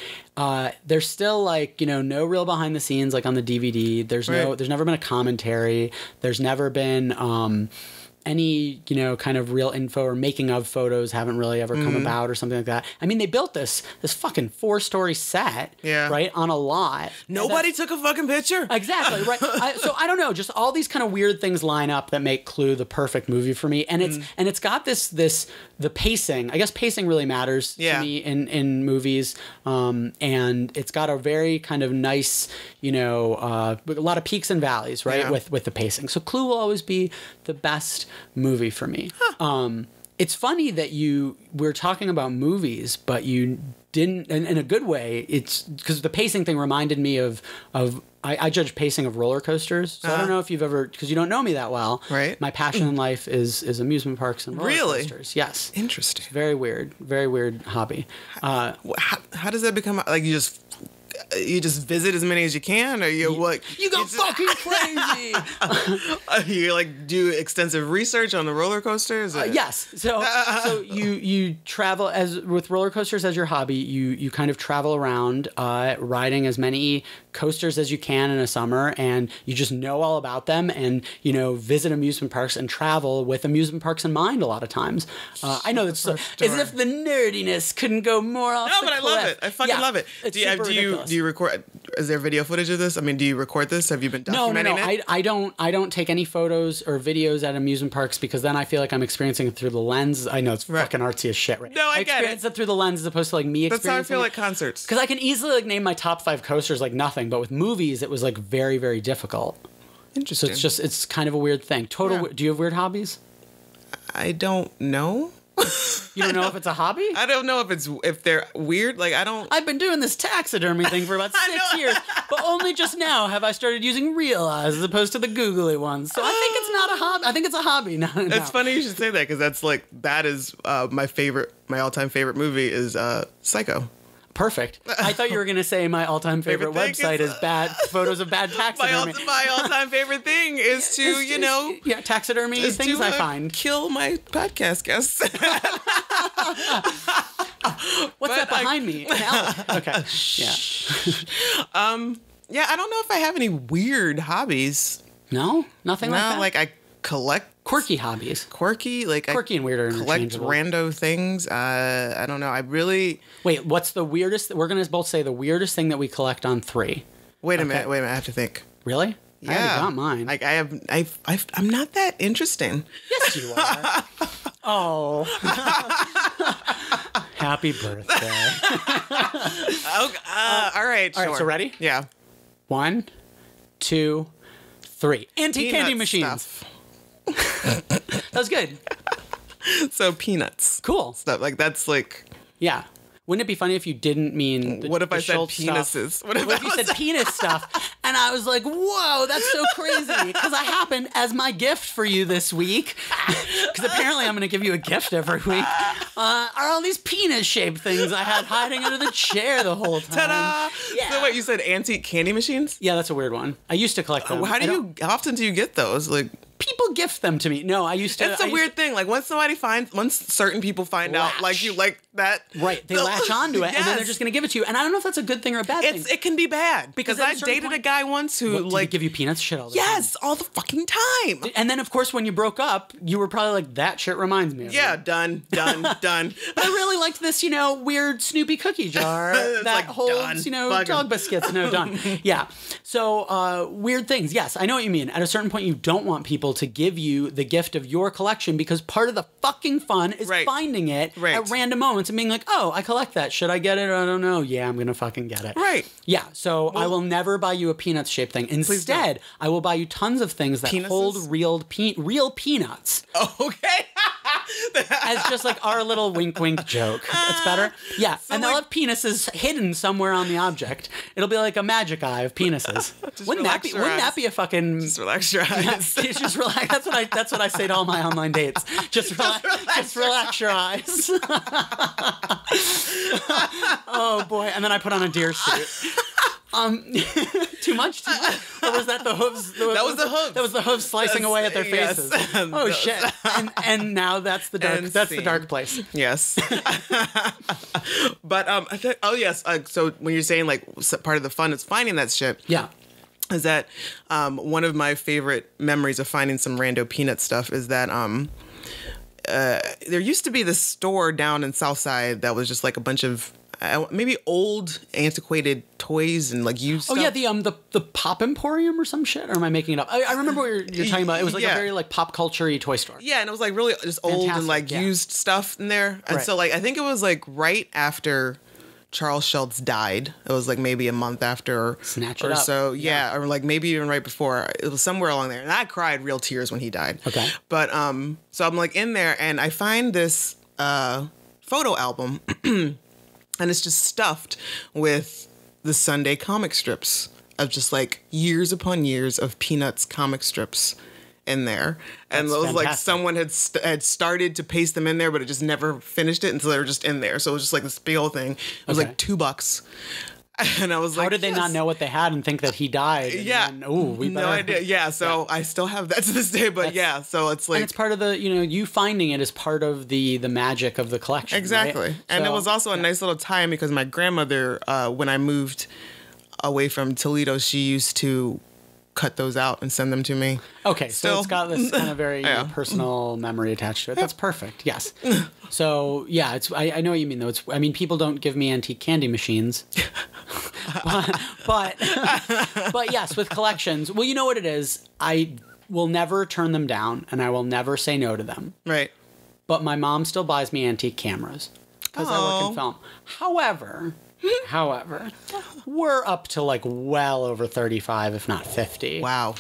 there's still like, no real behind the scenes like on the DVD. There's never been a commentary. There's never been any, kind of real info or making of photos haven't really ever come about or something like that. I mean, they built this fucking 4-story set, right, on a lot. Nobody took a fucking picture. Exactly, right. So I don't know, just all these kind of weird things line up that make Clue the perfect movie for me. And it's got the pacing. I guess pacing really matters to me in movies. And it's got a very kind of nice, a lot of peaks and valleys, right, with the pacing. So Clue will always be the best movie for me. It's funny that we're talking about movies, but you didn't, in a good way. It's because the pacing thing reminded me of I judge pacing of roller coasters. So I don't know if you've ever, because you don't know me that well. Right. My passion in life is amusement parks and roller coasters. Yes. Interesting. It's very weird hobby. How does that become? Like you just visit as many as you can, or you go fucking crazy. You like do extensive research on the roller coasters? Yes. So you travel with roller coasters as your hobby. You kind of travel around riding as many coasters as you can in a summer, and you just know all about them, and visit amusement parks and travel with amusement parks in mind a lot of times. I know that's as if the nerdiness couldn't go more off. No, but I love it. I fucking love it. Do you record? Is there video footage of this? I mean, do you record this? Have you been documenting it? I don't take any photos or videos at amusement parks because then I feel like I'm experiencing it through the lens. I know it's fucking artsy as shit, right? No, I get it. Experience it through the lens as opposed to like me experiencing it. That's how I feel like concerts. Because I can easily like name my top 5 coasters like nothing, but with movies it was like very, very difficult. Interesting. So it's kind of a weird thing. Yeah. Do you have weird hobbies? I don't know. You don't know if it's a hobby? I don't know if they're weird. Like, I don't. I've been doing this taxidermy thing for about 6 years, but only just now have I started using real eyes as opposed to the googly ones. So I think it's not a hobby. I think it's a hobby. No. It's funny you should say that because that is my all-time favorite movie is Psycho. Perfect. I thought you were going to say my all-time favorite website is bad photos of bad taxidermy. My all-time favorite thing is to, taxidermy is things to, I find. kill my podcast guests. What's that behind me? Okay. Yeah. Yeah, I don't know if I have any weird hobbies. No? Nothing like that? No, like I collect quirky hobbies. Quirky and weird are collect interchangeable. rando things. I don't know. I really Wait, what's the weirdest? We're going to both say the weirdest thing that we collect on 3. Wait a minute. I have to think. Really? Yeah. I already got mine. Like I'm not that interesting. Yes, you are. Oh. Happy birthday. All right. All right, so ready? Yeah. 1, 2, 3. Antique candy Peanut machines. stuff. That was good. So peanuts. Cool. Stuff like that's like. Yeah. Wouldn't it be funny if you didn't mean What if I said Schultz penises? Stuff? What if you said penis stuff? And I was like, whoa, that's so crazy. Because I happened as my gift for you this week, because apparently I'm going to give you a gift every week, are all these penis-shaped things I had hiding under the chair the whole time. Ta-da! Yeah. So wait, you said antique candy machines? Yeah, that's a weird one. I used to collect them. How often do you get those? Like, people gift them to me. No, I used to. it's a weird thing. Like once certain people find out, like you like that, right? They latch onto it, and then they're just going to give it to you. And I don't know if that's a good thing or a bad thing. It can be bad because I dated a guy once who did he give you peanuts shit all the time? Yes, all the fucking time. And then of course when you broke up, you were probably like, that shit reminds me of Yeah, it. done. But I really liked this, weird Snoopy cookie jar that like, holds, dog biscuits. No, done. Yeah. So weird things. Yes, I know what you mean. At a certain point, you don't want people to give you the gift of your collection because part of the fucking fun is finding it at random moments and being like, oh, I collect that. Should I get it? I don't know. Yeah, I'm going to fucking get it. Right. Yeah. So I will never buy you a peanuts shaped thing. Instead, I will buy you tons of things that hold real peanuts. Okay. As just like our little wink wink joke. That's better. Yeah. So and they'll have penises hidden somewhere on the object. It'll be like a magic eye of penises. Wouldn't that be a fucking Just relax your eyes. Just relax. That's what I say to all my online dates. Just relax your eyes. Oh boy. And then I put on a deer suit. Too much? Or was that the hooves? That was the hooves. That was the hooves slicing away at their faces. Yes. Oh shit! And now that's the dark. That's the dark place. Yes. But yes. So when you're saying like part of the fun is finding that shit. Yeah. Is that one of my favorite memories of finding some rando peanut stuff? Is that there used to be this store down in Southside that was just like a bunch of maybe old antiquated toys and like used stuff. Oh yeah, the Pop Emporium or some shit. Or am I making it up? I remember what you're talking about. It was like a very like pop culture-y toy store. Yeah, and it was like really just old and like used stuff in there. And so like I think it was like right after Charles Schultz died. It was like maybe a month after Snatch it or up. so. Yeah, or like maybe even right before. It was somewhere along there. And I cried real tears when he died. Okay. But so I'm like in there and I find this photo album and it's just stuffed with the Sunday comic strips of just like years upon years of Peanuts comic strips in there. And That's it was like fantastic. someone had started to paste them in there, but it just never finished it until they were just in there. So it was just like this big old thing. It was like $2. And I was like, how did they not know what they had and think that he died? Yeah. We better. No idea. Yeah. So I still have that to this day, but yeah. So it's like. And it's part of the, you finding it is part of the magic of the collection. Exactly. Right? And so, it was also a nice little time because my grandmother, when I moved away from Toledo, she used to cut those out and send them to me. Okay, so Still. it's got this kind of very personal memory attached to it. That's perfect. Yes. So yeah, I know what you mean though. People don't give me antique candy machines, but yes, with collections. Well, you know what it is. I will never turn them down, and I will never say no to them. Right. But my mom still buys me antique cameras because I work in film. However, we're up to like well over 35, if not 50. Wow.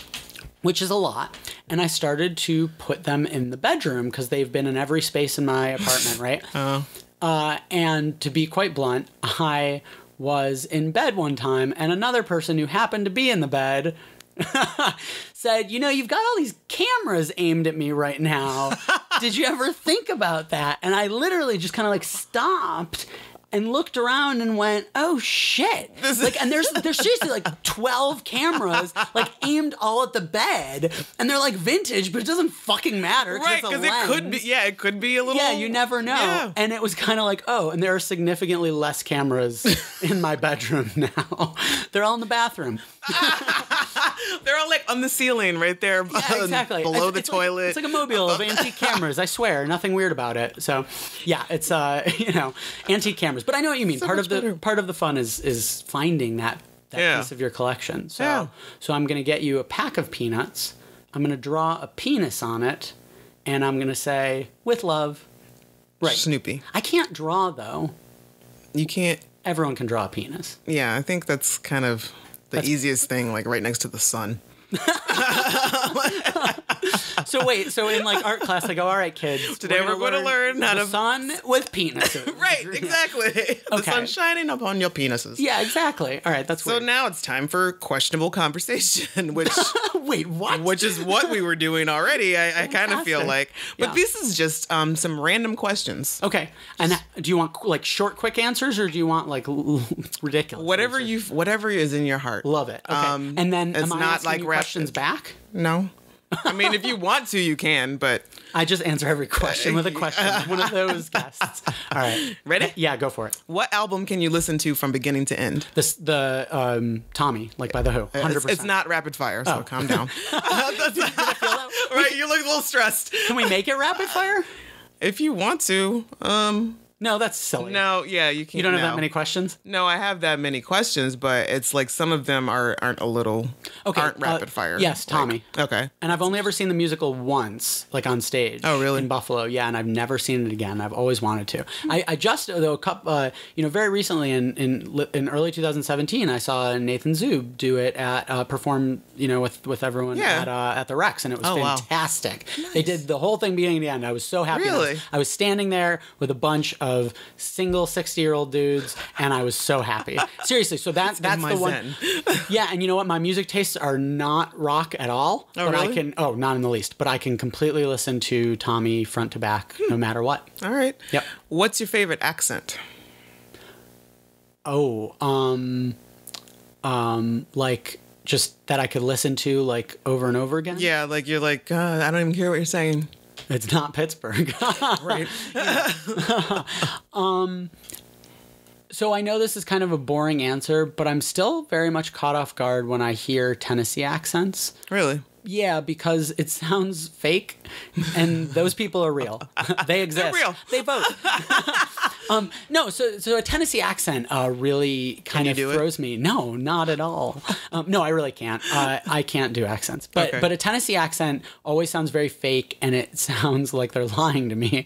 which is a lot. And I started to put them in the bedroom because they've been in every space in my apartment, right? And to be quite blunt, I was in bed one time and another person who happened to be in the bed said, you know, you've got all these cameras aimed at me right now. Did you ever think about that? And I literally just kind of like stopped and looked around and went, oh shit. Like, and there's seriously like 12 cameras like aimed all at the bed, and they're like vintage, but it doesn't fucking matter. Right, because it could be a little. Yeah, you never know. Yeah. And it was kind of like, oh, and there are significantly less cameras in my bedroom now. They're all in the bathroom. They're all like on the ceiling right there, exactly. below the toilet. It's like a mobile of antique cameras. I swear, nothing weird about it. So, yeah, it's antique cameras. But I know what you mean. So part of the fun is finding that piece of your collection. So I'm gonna get you a pack of peanuts. I'm gonna draw a penis on it, and I'm gonna say with love. Right, Snoopy. I can't draw though. You can't. Everyone can draw a penis. Yeah, I think that's kind of the easiest thing, like right next to the sun. So in like art class, they go, all right, kids. Today we're going to learn how to sun with penises. Right, exactly. The sun shining upon your penises. Yeah, exactly. All right, that's so weird. Now it's time for questionable conversation, which wait, what? Which is what we were doing already. I kind of feel like, but this is just some random questions. Okay, and do you want like short, quick answers, or do you want like ridiculous? Whatever is in your heart. Love it. Okay, and then it's not like questions back. No. I mean, if you want to, you can, but... I just answer every question with a question. One of those guests. All right. Ready? Yeah, go for it. What album can you listen to from beginning to end? The Tommy, like by The Who. 100%. It's not rapid fire, so calm down. Did I feel that? Right, you look a little stressed. Can we make it rapid fire? If you want to. No, that's silly. No, yeah, you can't. You don't have that many questions? No, I have that many questions, but it's like some of them aren't rapid fire. Yes, Tommy. Okay. And I've only ever seen the musical once, like on stage. Oh, really? In Buffalo, yeah, and I've never seen it again. I've always wanted to. I just, though, very recently in early 2017, I saw Nathan Zub do it perform, with everyone at the Rex, and it was fantastic. Wow. Nice. They did the whole thing beginning to end. I was so happy. Really? I was standing there with a bunch of single 60-year-old dudes, and I was so happy. Seriously, so that's the one. Zen. Yeah, and you know what? My music tastes are not rock at all. Oh, but really? Not in the least. But I can completely listen to Tommy front to back, no matter what. All right. Yep. What's your favorite accent? Like just that I could listen to like over and over again. Yeah, like you're like, I don't even hear what you're saying. It's not Pittsburgh. Right. So I know this is kind of a boring answer, but I'm still very much caught off guard when I hear Tennessee accents. Really? Yeah, because it sounds fake, and those people are real. They exist. They're real. They vote. No, so a Tennessee accent really kind of throws me. No, not at all. No, I really can't. I can't do accents. But a Tennessee accent always sounds very fake, and it sounds like they're lying to me.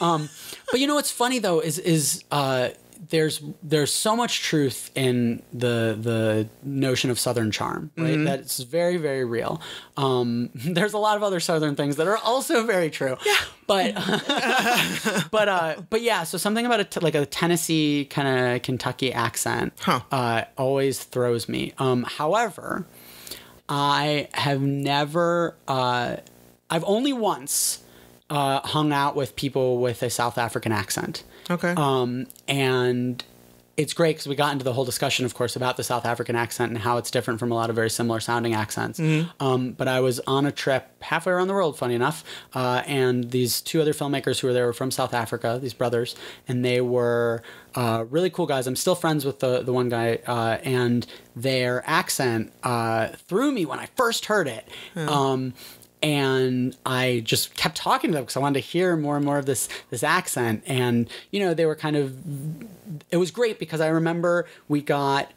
But you know what's funny though is there's so much truth in the notion of Southern charm, right? Mm-hmm. That it's very, very real. There's a lot of other Southern things that are also very true. Yeah. But yeah, so something about a Tennessee kind of Kentucky accent always throws me. However, I have never, I've only once hung out with people with a South African accent. Okay. And it's great because we got into the whole discussion, of course, about the South African accent and how it's different from a lot of very similar sounding accents. Mm-hmm. But I was on a trip halfway around the world, funny enough, and these two other filmmakers who were there were from South Africa, these brothers, and they were really cool guys. I'm still friends with the one guy, and their accent threw me when I first heard it. Yeah. And I just kept talking to them because I wanted to hear more and more of this accent. And, they were it was great because I remember we got,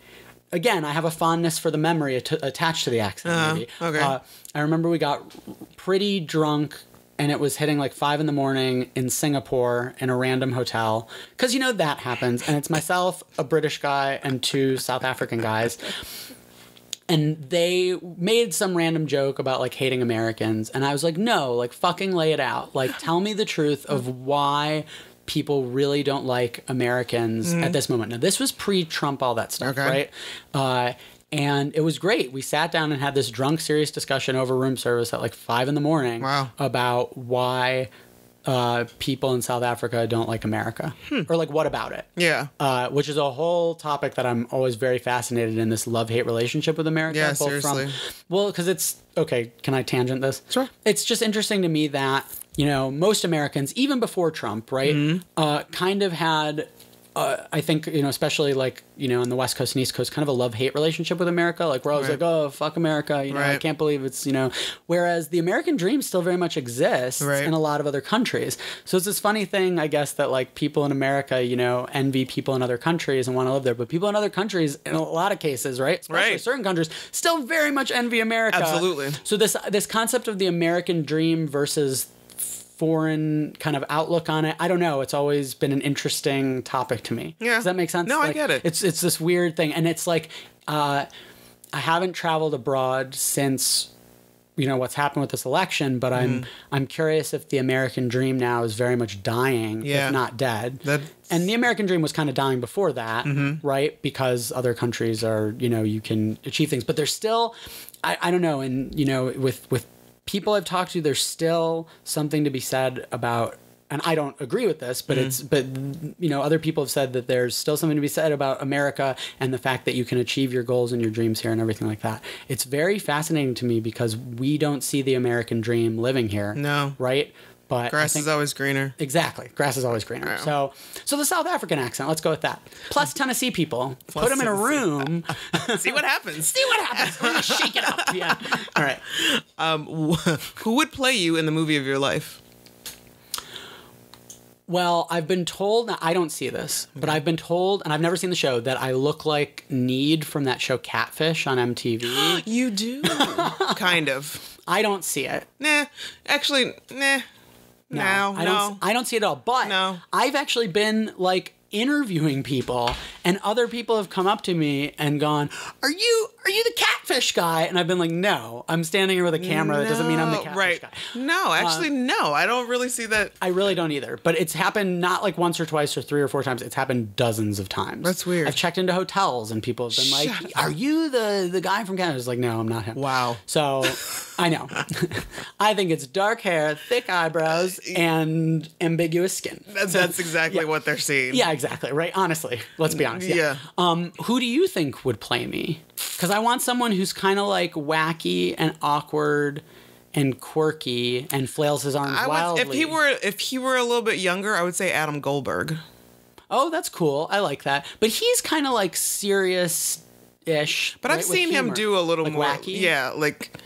again, I have a fondness for the memory attached to the accent. Maybe. Okay. I remember we got pretty drunk and it was hitting like 5 a.m. in Singapore in a random hotel. Because, that happens. And it's myself, a British guy, and 2 South African guys. and they made some random joke about like hating Americans, and I was like, no, like fucking lay it out. Like tell me the truth of why people really don't like Americans at this moment. Now this was pre-Trump, all that stuff, right? And it was great. We sat down and had this drunk, serious discussion over room service at like 5 a.m. about why people in South Africa don't like America, or like what about it? Yeah. Which is a whole topic that I'm always very fascinated in, this love-hate relationship with America. Yeah, seriously. Well, because it's okay. Can I tangent this? Sure. It's just interesting to me that most Americans, even before Trump, right, kind of had. I think, especially like, in the West Coast and East Coast, kind of a love-hate relationship with America. Like, we're always like, oh, fuck America. I can't believe it's, whereas the American dream still very much exists in a lot of other countries. So it's this funny thing, I guess, that like people in America, envy people in other countries and want to live there. But people in other countries, in a lot of cases, right? Especially certain countries, still very much envy America. Absolutely. So this concept of the American dream versus foreign kind of outlook on it, I don't know, it's always been an interesting topic to me. Does that make sense? No, like, I get it. It's this weird thing, and it's like I haven't traveled abroad since what's happened with this election, but I'm curious if the American dream now is very much dying, if not dead. And the American dream was kind of dying before that, right? Because other countries are, you can achieve things, but there's still, I don't know, and with people I've talked to, there's still something to be said about, and I don't agree with this, but other people have said that there's still something to be said about America and the fact that you can achieve your goals and your dreams here and everything like that. It's very fascinating to me because we don't see the American dream living here. No. Right? But grass is always greener. Exactly. Grass is always greener. Yeah. So the South African accent, let's go with that. Plus Tennessee people. Put them in a room. See what happens. We're going to shake it up. Yeah. All right. Who would play you in the movie of your life? Well, I've been told, I don't see this, but I've been told, and I've never seen the show, that I look like Need from that show Catfish on MTV. You do? Kind of. I don't see it. Nah. Actually, nah. No, I don't see it at all. But I've actually been like interviewing people, and other people have come up to me and gone, "Are you the Catfish guy?" And I've been like, "No, I'm standing here with a camera. That doesn't mean I'm the Catfish guy." No, actually, no. I don't really see that. I really don't either. But it's happened not like once or twice or 3 or 4 times. It's happened dozens of times. That's weird. I've checked into hotels and people have been like, "Are you the guy from Canada?" I was like, "No, I'm not him." Wow. So I know. I think it's dark hair, thick eyebrows, and ambiguous skin. That's exactly what they're seeing. Yeah, exactly. Right. Honestly, let's be honest. Yeah. Who do you think would play me? Because I want someone who's kind of like wacky and awkward and quirky and flails his arms wildly. If he were a little bit younger, I would say Adam Goldberg. Oh, that's cool. I like that. But he's kind of like serious-ish. But I've seen him do a little more wacky. Yeah, like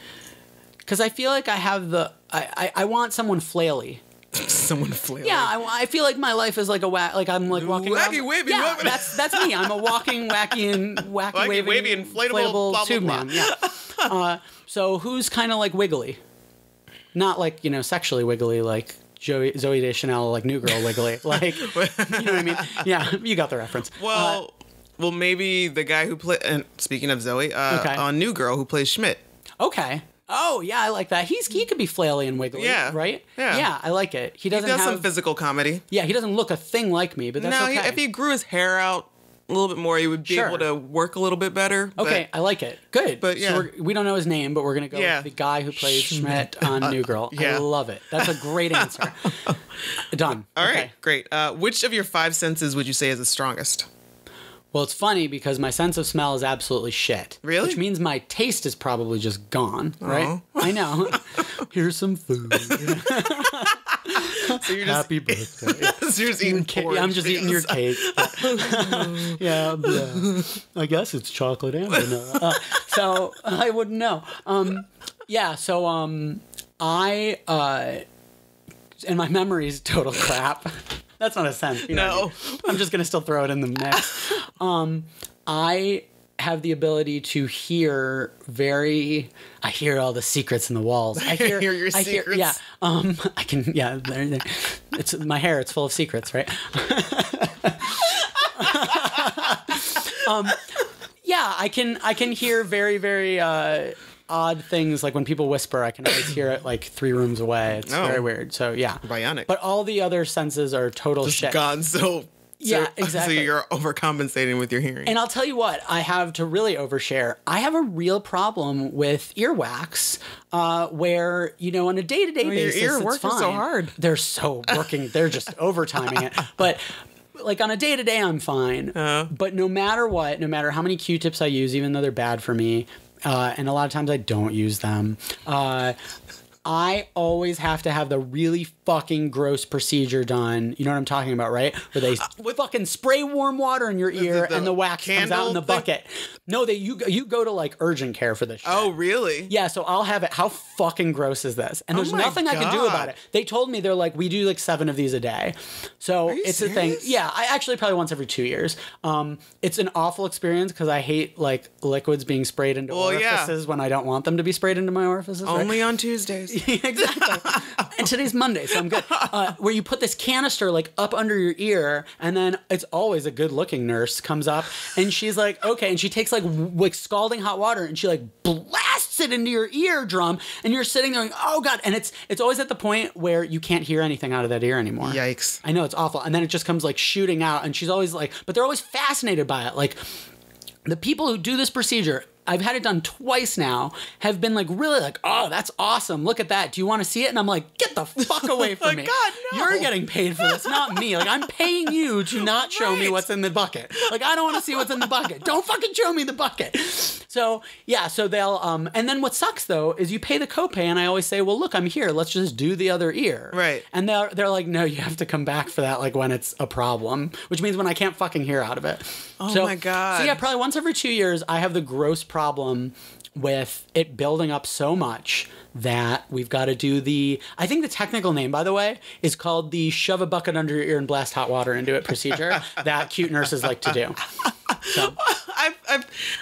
because I feel like I have I want someone flaily. Someone flailing. Yeah, I feel like my life is like I'm like walking wacky, around. wavy, yeah, wavy. That's me. I'm a walking, wacky, wavy, inflatable blah, blah, tube blah. man. Yeah. So who's kind of like wiggly, not like sexually wiggly like Zooey Deschanel, like New Girl wiggly, like you know what I mean? Yeah, you got the reference. Well, maybe the guy who played. And speaking of Zoe, on New Girl, who plays Schmidt. Okay. Oh, yeah, I like that. He could be flaily and wiggly, right? Yeah. Yeah, I like it. He does some physical comedy. Yeah, he doesn't look a thing like me, but that's okay. If he grew his hair out a little bit more, he would be able to work a little bit better. Okay, I like it. Good. But yeah. So we don't know his name, but we're going to go with the guy who plays Schmidt on New Girl. I love it. That's a great answer. Done. All right, great. Which of your 5 senses would you say is the strongest? Well, it's funny because my sense of smell is absolutely shit. Really? Which means my taste is probably just gone, right? I know. Here's some food. So you're just, Happy birthday. So you're just eating porridge. Yeah, I'm just eating your cake. Yeah, blah. I guess it's chocolate and vanilla. So I wouldn't know. And my memory is total crap. That's not a sense. You know what I mean? I'm just going to still throw it in the mix. I have the ability to hear I hear all the secrets in the walls. I hear your secrets. I can, there. It's my hair. It's full of secrets, right? Yeah, I can hear very, very odd things. Like when people whisper, I can always hear it like 3 rooms away. It's very weird. So yeah. Bionic. But all the other senses are total shit. Gone so... Yeah, exactly. So you're overcompensating with your hearing. And I'll tell you what, I have to really overshare. I have a real problem with earwax, where, you know, on a day-to-day basis, your ear it's working fine. so hard. They're so working. They're just overtiming it. But like on a day-to-day, I'm fine. But no matter what, no matter how many Q-tips I use, even though they're bad for me, and a lot of times I don't use them, I always have to have the really fucking gross procedure done. You know what I'm talking about, right? Where they fucking spray warm water in your ear and the wax comes out in the bucket. No, you go to like urgent care for this shit. Oh, really? Yeah, so I'll have it. How fucking gross is this? And there's nothing I can do about it. They told me, they're like, we do like 7 of these a day. So it's a thing. Yeah, I actually probably once every 2 years. It's an awful experience because I hate like liquids being sprayed into orifices when I don't want them to be sprayed into my orifices. Only on Tuesdays. Exactly. And today's Monday, so I'm good. Where you put this canister like up under your ear, and then it's always a good-looking nurse comes up, and she's like, okay, and she takes like scalding hot water, and she like blasts it into your eardrum, and you're sitting there going, oh god, and it's always at the point where you can't hear anything out of that ear anymore. Yikes. I know, it's awful. And then it just comes like shooting out, and she's always like, but they're always fascinated by it. Like the people who do this procedure, I've had it done twice now, have been like really like, oh, that's awesome. Look at that. Do you want to see it? And I'm like, get the fuck away from me. God, no. You're getting paid for this, not me. Like, I'm paying you to not show me what's in the bucket. Like, I don't want to see what's in the bucket. Don't fucking show me the bucket. So, yeah, so they'll, and then what sucks though is you pay the copay, and I always say, well, look, I'm here. Let's just do the other ear. Right. And they're like, no, you have to come back for that, like when it's a problem, which means when I can't fucking hear out of it. Oh my God. So yeah, probably once every 2 years, I have the gross problem with it building up so much that we've got to do I think the technical name, by the way, is called the shove a bucket under your ear and blast hot water into it procedure that cute nurses like to do. So.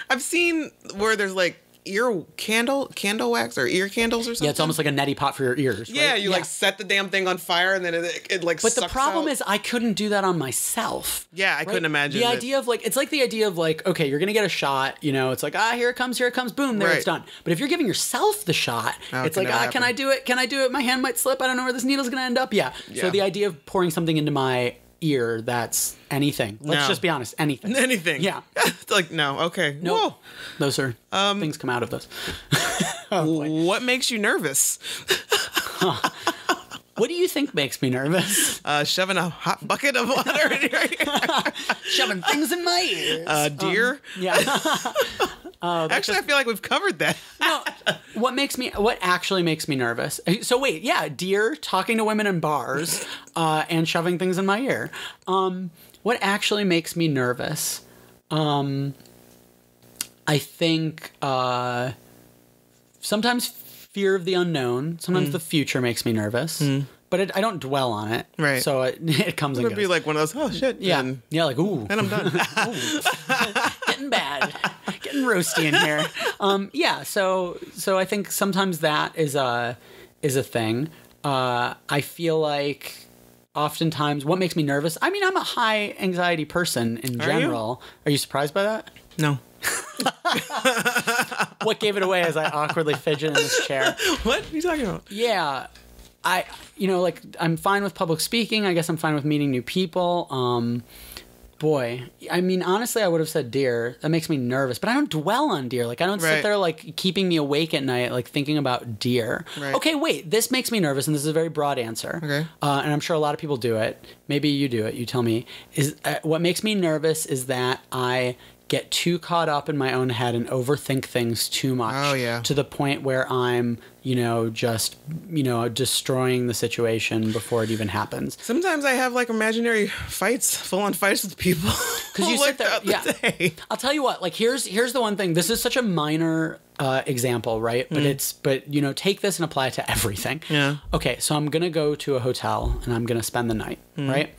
I've seen where there's like ear candle wax or ear candles or something. Yeah, it's almost like a neti pot for your ears. Right? Yeah, you like set the damn thing on fire and then it like But the sucks problem out. is I couldn't do that on myself. Yeah, I couldn't imagine the idea of like, it's like the idea of like, okay, you're gonna get a shot, you know, it's like, here it comes, boom, there it's done. But if you're giving yourself the shot, it's like, can I do it? Can I do it? My hand might slip. I don't know where this needle's gonna end up. Yeah. So the idea of pouring something into my ear, that's anything. Let's just be honest, anything. Anything. Yeah. It's like, no, okay. No. Whoa. Those are things come out of this. What makes you nervous? What do you think makes me nervous? Shoving a hot bucket of water in your ear. Shoving things in my ears. Deer. Yeah. Actually, I feel like we've covered that. No, what actually makes me nervous? So wait, yeah, deer, talking to women in bars, and shoving things in my ear. What actually makes me nervous? I think sometimes fear of the unknown. Sometimes the future makes me nervous. But I don't dwell on it. Right. So it comes and It would goes. be like one of those, oh shit. Yeah. Yeah, like, ooh. And I'm done. Ooh. Getting bad. Getting roasty in here. Yeah, so I think sometimes that is a thing. I feel like oftentimes what makes me nervous, I mean, I'm a high anxiety person in general. Are you surprised by that? No. What gave it away as I awkwardly fidget in this chair? What are you talking about? Yeah. I'm fine with public speaking. I guess I'm fine with meeting new people. Boy, I mean, honestly, I would have said deer. That makes me nervous, but I don't dwell on deer. Like, I don't sit there, like, keeping me awake at night, like, thinking about deer. Right. Okay, wait, this makes me nervous, and this is a very broad answer. Okay. And I'm sure a lot of people do it. Maybe you do it. You tell me. What makes me nervous is that I get too caught up in my own head and overthink things too much. Oh, yeah. To the point where I'm, just, destroying the situation before it even happens. Sometimes I have like imaginary fights, full-on fights with people. Because you sit there, Day. I'll tell you what. Like, here's the one thing. This is such a minor example, right? But take this and apply it to everything. Yeah. Okay, so I'm gonna go to a hotel and I'm gonna spend the night, right?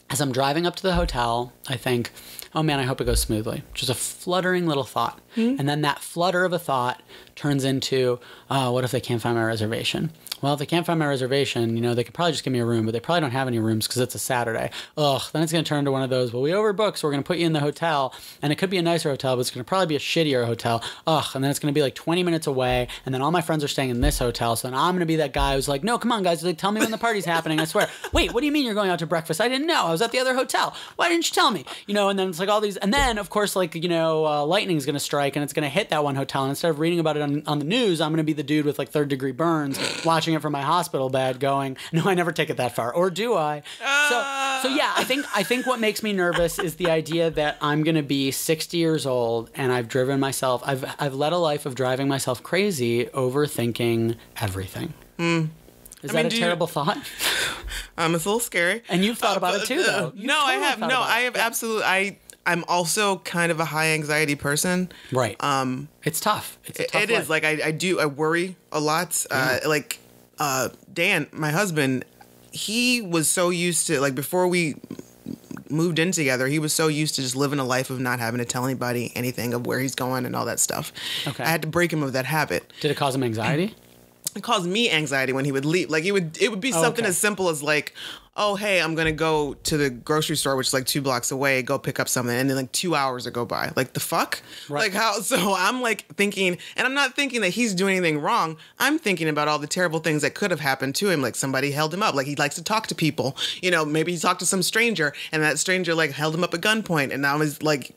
As I'm driving up to the hotel, I think, oh man, I hope it goes smoothly. Just a fluttering little thought. And then that flutter of a thought turns into, what if they can't find my reservation? Well, if they can't find my reservation, they could probably just give me a room, but they probably don't have any rooms because it's a Saturday. Ugh, then it's going to turn into one of those, well, we overbooked, so we're going to put you in the hotel, and it could be a nicer hotel, but it's going to probably be a shittier hotel. Ugh, and then it's going to be like 20 minutes away, and then all my friends are staying in this hotel, so then I'm going to be that guy who's like, no, come on, guys, like, tell me when the party's happening, I swear. Wait, what do you mean you're going out to breakfast? I didn't know. I was at the other hotel. Why didn't you tell me? And then it's like all these, and then, of course, like, lightning's going to strike, and it's going to hit that one hotel, and instead of reading about it on the news, I'm going to be the dude with like third-degree burns watching it from my hospital bed going, no, I never take it that far. Or do I? So yeah, I think what makes me nervous is the idea that I'm going to be 60 years old and I've driven myself, I've led a life of driving myself crazy, overthinking everything. Is that a terrible thought? It's a little scary. And you've thought about it too, though. I have absolutely. I'm also kind of a high anxiety person. Right. It's tough. It's a tough life. Is. Like, I worry a lot. Dan, my husband, he was so used to, like, before we moved in together, he was so used to just living a life of not having to tell anybody anything of where he's going and all that stuff. Okay. I had to break him of that habit. Did it cause him anxiety? It caused me anxiety when he would leave. Like, it would be something as simple as like, oh, hey, I'm going to go to the grocery store, which is like 2 blocks away, go pick up something. And then like 2 hours would go by. Like, the fuck? Right. Like, how? So I'm like thinking, and I'm not thinking that he's doing anything wrong. I'm thinking about all the terrible things that could have happened to him. Like, somebody held him up. Like, he likes to talk to people. Maybe he talked to some stranger and that stranger like held him up at gunpoint and now he's like,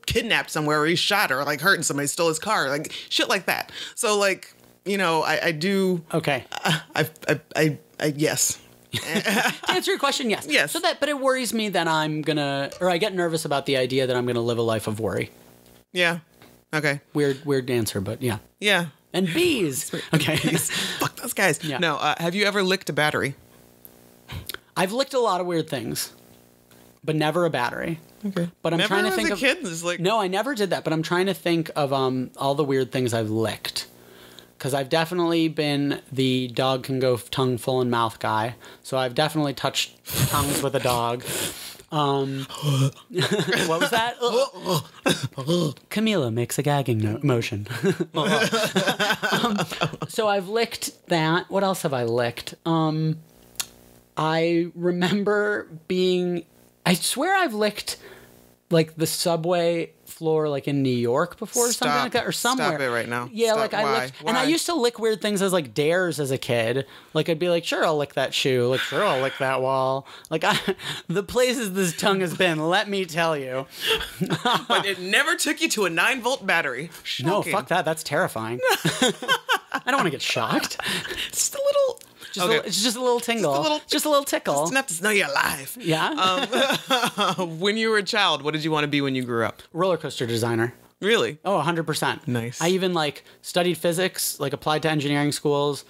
kidnapped somewhere or he's shot or like hurt and somebody stole his car. Like, shit like that. So like, I do. Okay. Yes. To answer your question, yes. Yes. But it worries me that I get nervous about the idea that I'm gonna live a life of worry. Yeah. Okay. Weird answer, but yeah. Yeah. And bees. Okay. Fuck those guys. Yeah. No. Have you ever licked a battery? I've licked a lot of weird things, but never a battery. Okay. But I'm never trying to think as a kid? It's like... No, I never did that. But I'm trying to think of all the weird things I've licked. Because I've definitely been the dog can go tongue full in mouth guy. So I've definitely touched tongues with a dog. What was that? Camila makes a gagging motion. So I've licked that. What else have I licked? I remember I swear I've licked like the subway floor like in New York before or something like that or somewhere. Stop it right now. Yeah, Stop. like I licked. Why? And I used to lick weird things as like dares as a kid. Like I'd be like, sure, I'll lick that shoe. Like, sure, I'll lick that wall. Like the places this tongue has been, let me tell you. But it never took you to a 9-volt battery. Shocking. No, fuck that. That's terrifying. I don't want to get shocked. Just a little... It's just a little tingle. Just a little tickle. Just enough to know you're alive. Yeah. When you were a child, what did you want to be when you grew up? Roller coaster designer. Really? Oh, 100%. Nice. I even studied physics, applied to engineering schools.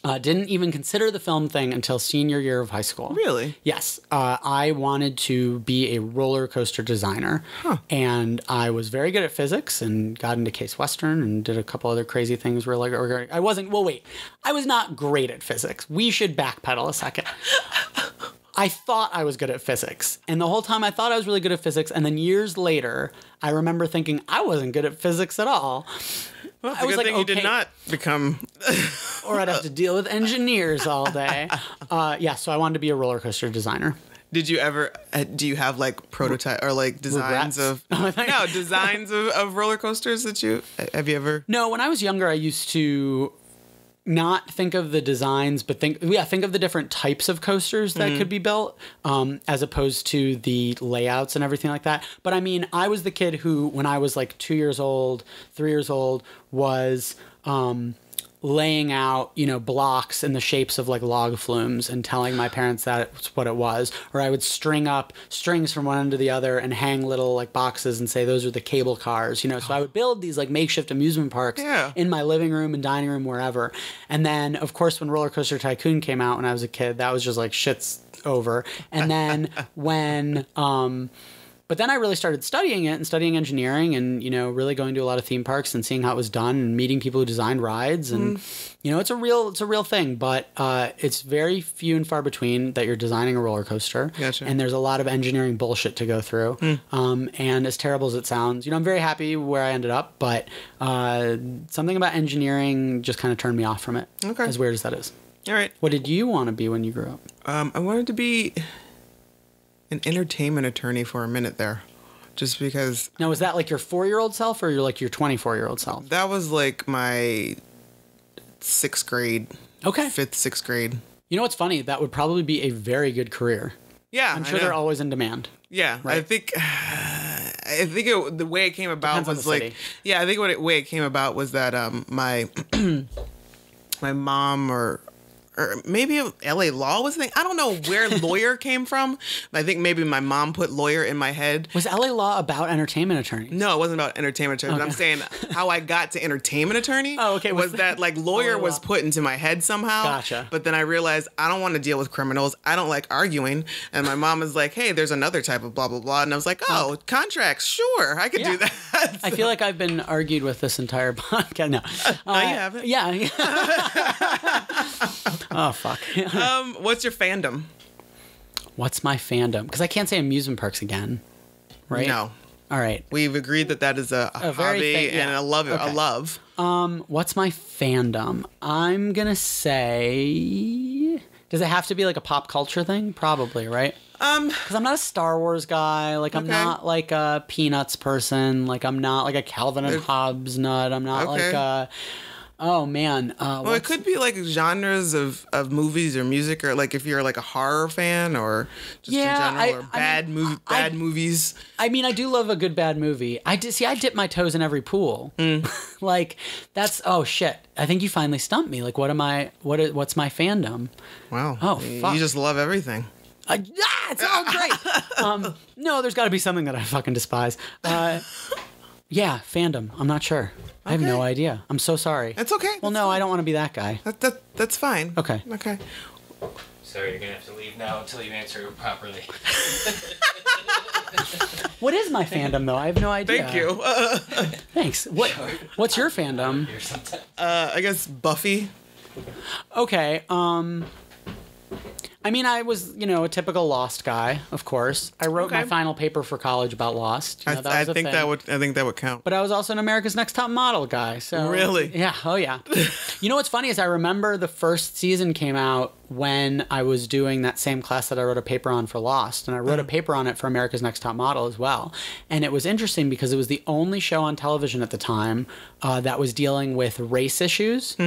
Didn't even consider the film thing until senior year of high school. Really? Yes. I wanted to be a roller coaster designer. Huh. And I was very good at physics and got into Case Western and did a couple other crazy things where I was not great at physics. We should backpedal a second. I thought I was good at physics. And the whole time I thought I was really good at physics. And then years later, I remember thinking I wasn't good at physics at all. Well, it's a good thing you did not become... or I'd have to deal with engineers all day. So I wanted to be a roller coaster designer. Did you ever, do you have prototype or designs Regrets? Designs of roller coasters have you ever? No, when I was younger, I used to not think of the designs, but think of the different types of coasters that could be built, as opposed to the layouts and everything like that. But I mean, I was the kid who, when I was 2 years old, 3 years old, was laying out, blocks in the shapes of log flumes and telling my parents that's what it was. Or I would string up strings from one end to the other and hang little boxes and say those are the cable cars, So I would build these makeshift amusement parks in my living room and dining room, wherever. And then, of course, when Roller Coaster Tycoon came out when I was a kid, that was just shit's over. And then when... But then I really started studying it and studying engineering and, you know, really going to a lot of theme parks and seeing how it was done and meeting people who designed rides. And, you know, it's a real thing, but it's very few and far between that you're designing a roller coaster. Gotcha. And there's a lot of engineering bullshit to go through. And as terrible as it sounds, you know, I'm very happy where I ended up, but something about engineering just kind of turned me off from it. Okay. As weird as that is. All right. What did you want to be when you grew up? I wanted to be an entertainment attorney for a minute there, just because. Now, was that like your 4-year-old self or your 24-year-old self? That was like my 6th grade. Okay. 5th, 6th grade. You know what's funny? That would probably be a very good career. Yeah, I'm sure they're always in demand. Yeah, right? I think the way it came about Depends was on the like, city. yeah, I think the way it came about was that my my mom or maybe LA Law was the thing. I don't know where lawyer came from. I think maybe my mom put lawyer in my head. Was LA Law about entertainment attorneys? No, it wasn't about entertainment attorney. Okay. I'm saying how I got to entertainment attorney. Oh, okay. Was that like lawyer was put into my head somehow. Gotcha. But then I realized I don't want to deal with criminals. I don't like arguing. And my mom was like, hey, there's another type of blah, blah, blah. And I was like, oh, contracts. Sure, I could do that. I feel like I've been argued with this entire podcast. No. No, you haven't. Yeah. Oh, fuck. What's your fandom? What's my fandom? Because I can't say amusement parks again, right? No. All right. We've agreed that is a very hobby and yeah. a love. Okay. A love. What's my fandom? I'm gonna say. Does it have to be like a pop culture thing? Probably, right? Because I'm not a Star Wars guy. Like I'm not like a Peanuts person. Like I'm not like a Calvin and Hobbes nut. I'm not like a. Oh man. Well, it could be like genres of movies or music, or like if you're like a horror fan, or just in general, or bad movies. I mean, I do love a good bad movie. I dip my toes in every pool. Like that's shit. I think you finally stumped me. Like what's my fandom? Wow. Oh fuck. You just love everything. It's all great. No, there's got to be something that I fucking despise. Yeah, fandom. I'm not sure. I have no idea. I'm so sorry. It's okay. Well, no, I don't want to be that guy. That's fine. Okay. Okay. Sorry, you're gonna have to leave now until you answer properly. What is my fandom, though? I have no idea. Thank you. Thanks. What's your fandom? I guess Buffy. Okay. I mean, I was, a typical Lost guy, of course. I wrote my final paper for college about Lost. I think that would count. But I was also an America's Next Top Model guy. So really, yeah, oh yeah. You know what's funny is I remember the first season came out when I was doing that same class that I wrote a paper on for Lost, and I wrote a paper on it for America's Next Top Model as well. And it was interesting because it was the only show on television at the time that was dealing with race issues,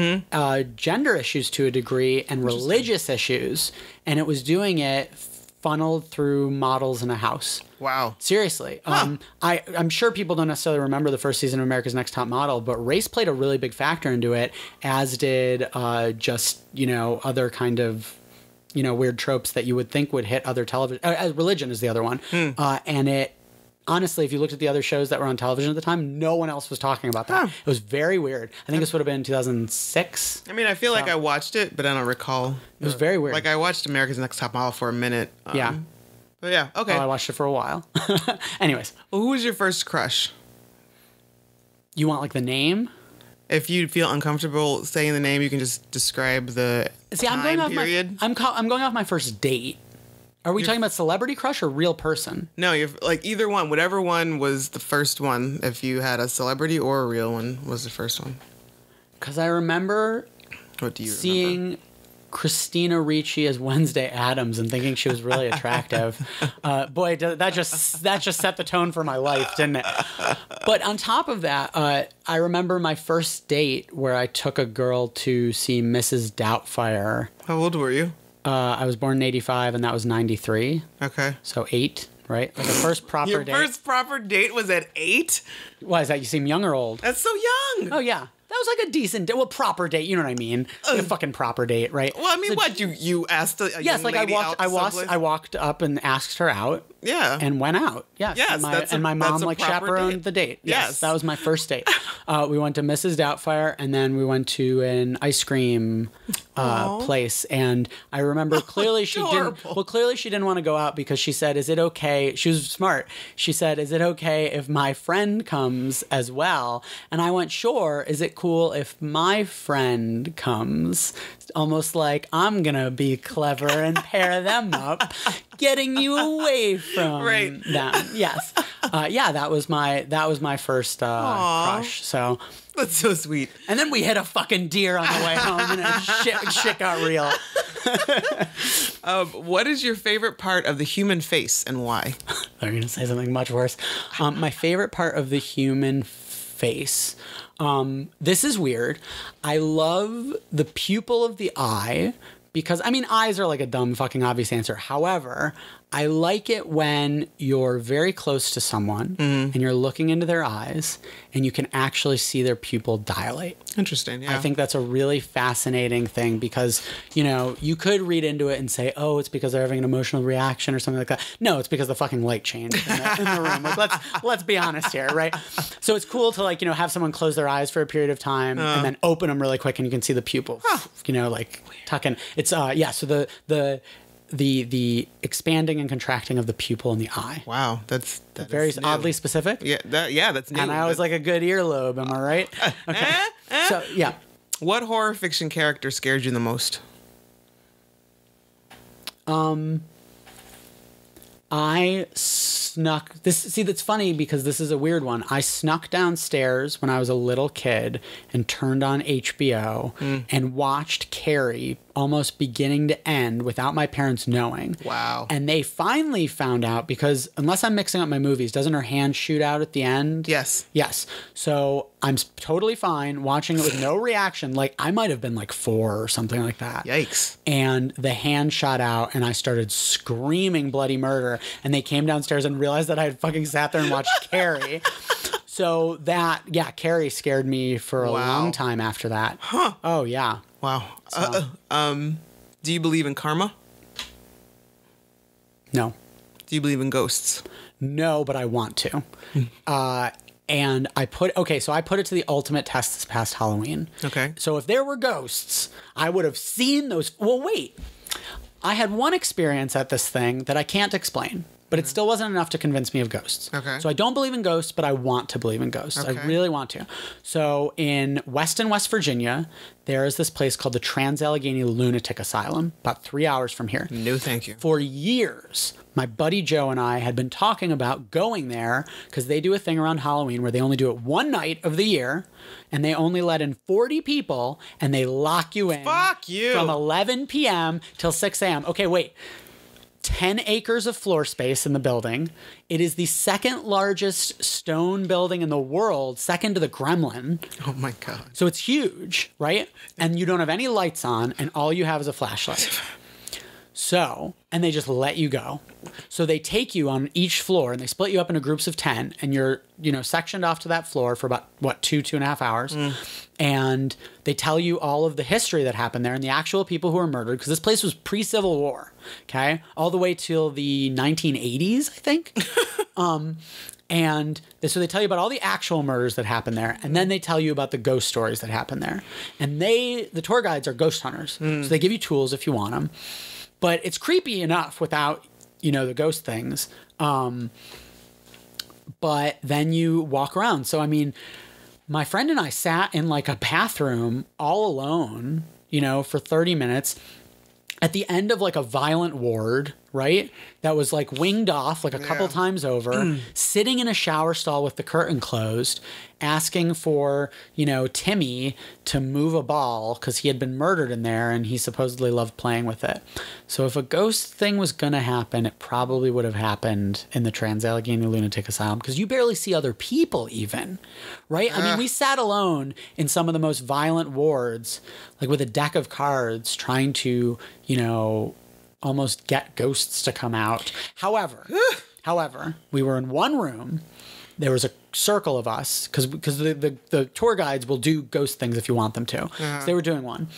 gender issues to a degree, and religious issues. And it was doing it funneled through models in a house. Wow. Seriously. I'm sure people don't necessarily remember the first season of America's Next Top Model, but race played a really big factor into it, as did other kind of, weird tropes that you would think would hit other television. Religion is the other one. And it, honestly, if you looked at the other shows that were on television at the time, no one else was talking about that. It was very weird. I think this would have been 2006. I mean, I feel like I watched it, but I don't recall. It was very weird. Like I watched America's Next Top Model for a minute. Yeah. But yeah, okay. I watched it for a while. Anyways. Well, who was your first crush? You want like the name? If you feel uncomfortable saying the name, you can just describe the time period. I'm going off my first date. Are we talking about celebrity crush or real person? No, you're like either one. Whatever one was the first one. If you had a celebrity or a real one, was the first one. Because I remember seeing Christina Ricci as Wednesday Addams and thinking she was really attractive. Boy, that just set the tone for my life, didn't it? But on top of that, I remember my first date where I took a girl to see Mrs. Doubtfire. How old were you? I was born in 85 and that was 93. Okay. So 8, right? Like the first proper Your date. Your first proper date was at 8? Why is that? You seem young or old? That's so young. Oh, yeah. That was like a decent, proper date. You know what I mean? Like a fucking proper date, right? Well, I mean, so, what? You asked a young lady out to Subway? I walked up and asked her out. Yeah. and went out. Yes. Yes, And my mom that's a like proper chaperoned date. the date. Yes. That was my first date. We went to Mrs. Doubtfire, and then we went to an ice cream place. And I remember clearly she didn't want to go out because she said, "Is it okay?" She was smart. She said, "Is it okay if my friend comes as well?" And I went, "Sure. Is it cool if my friend comes?" Almost like I'm gonna be clever and pair them up, getting you away from them. Yes, that was my first crush. So That's so sweet. and then we hit a fucking deer on the way home, and shit got real. What is your favorite part of the human face and why? I'm gonna say something much worse. My favorite part of the human face. This is weird. I love the pupil of the eye because, I mean, eyes are like a dumb fucking obvious answer. However, I like it when you're very close to someone and you're looking into their eyes and you can actually see their pupil dilate. Interesting, yeah. I think that's a really fascinating thing because, you know, you could read into it and say, oh, it's because they're having an emotional reaction or something like that. No, it's because the fucking light changed in the room. Like, let's be honest here, right? So it's cool to, like, you know, have someone close their eyes for a period of time and then open them really quick and you can see the pupil, you know, like tucking. It's, so the expanding and contracting of the pupil in the eye. Wow, that's very new. oddly specific. Yeah, that's new. And I always like a good earlobe, am I right? Okay. So, yeah. What horror fiction character scared you the most? I snuck this. See, that's funny because this is a weird one. I snuck downstairs when I was a little kid and turned on HBO and watched Carrie almost beginning to end without my parents knowing. Wow. And they finally found out because, unless I'm mixing up my movies, doesn't her hand shoot out at the end? Yes. Yes. So I'm totally fine watching it with no reaction. Like, I might have been like 4 or something like that. Yikes. And the hand shot out and I started screaming bloody murder. And they came downstairs and realized that I had fucking sat there and watched Carrie. So Carrie scared me for a long time after that. Huh. Oh, yeah. Wow. So. Do you believe in karma? No. Do you believe in ghosts? No, but I want to. And I put it to the ultimate test this past Halloween. Okay. So if there were ghosts, I would have seen those. Well, wait. I had one experience at this thing that I can't explain, but it still wasn't enough to convince me of ghosts. Okay. So I don't believe in ghosts, but I want to believe in ghosts. Okay. I really want to. So in Weston, West Virginia, there is this place called the Trans-Allegheny Lunatic Asylum, about 3 hours from here. No, thank you. For years, my buddy Joe and I had been talking about going there because they do a thing around Halloween where they only do it one night of the year and they only let in 40 people and they lock you in. Fuck you. From 11 p.m. till 6 a.m. Okay, wait. 10 acres of floor space in the building. It is the second largest stone building in the world, second to the Kremlin. Oh my God. So it's huge, right? And you don't have any lights on and all you have is a flashlight. So, and they just let you go. So they take you on each floor and they split you up into groups of 10 and you're, sectioned off to that floor for about, 2.5 hours. And they tell you all of the history that happened there and the actual people who were murdered because this place was pre-Civil War, okay? All the way till the 1980s, I think. So they tell you about all the actual murders that happened there, and then they tell you about the ghost stories that happened there. And the tour guides are ghost hunters, so they give you tools if you want them. But it's creepy enough without, the ghost things. But then you walk around. So, I mean, my friend and I sat in like a bathroom all alone, for 30 minutes at the end of like a violent ward, right? That was like winged off like a couple times over, sitting in a shower stall with the curtain closed, asking for, Timmy to move a ball because he had been murdered in there and he supposedly loved playing with it. So if a ghost thing was going to happen, it probably would have happened in the Trans-Allegheny Lunatic Asylum because you barely see other people even, right? I mean, we sat alone in some of the most violent wards, like with a deck of cards trying to, almost get ghosts to come out. However, we were in one room. There was a circle of us because the tour guides will do ghost things if you want them to. So they were doing one.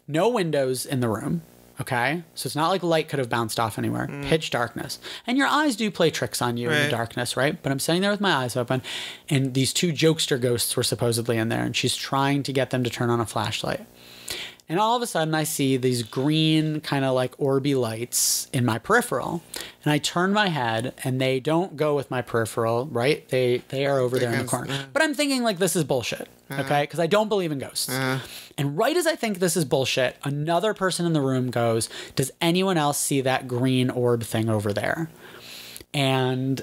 No windows in the room. Okay, so it's not like light could have bounced off anywhere. Pitch darkness. And your eyes do play tricks on you in the darkness, right? But I'm sitting there with my eyes open, and these two jokester ghosts were supposedly in there, and she's trying to get them to turn on a flashlight. And all of a sudden, I see these green kind of like orby lights in my peripheral. And I turn my head, and they don't go with my peripheral, right? They are over there in the corner. But I'm thinking like this is bullshit, okay? Because I don't believe in ghosts. And right as I think this is bullshit, another person in the room goes, does anyone else see that green orb thing over there? And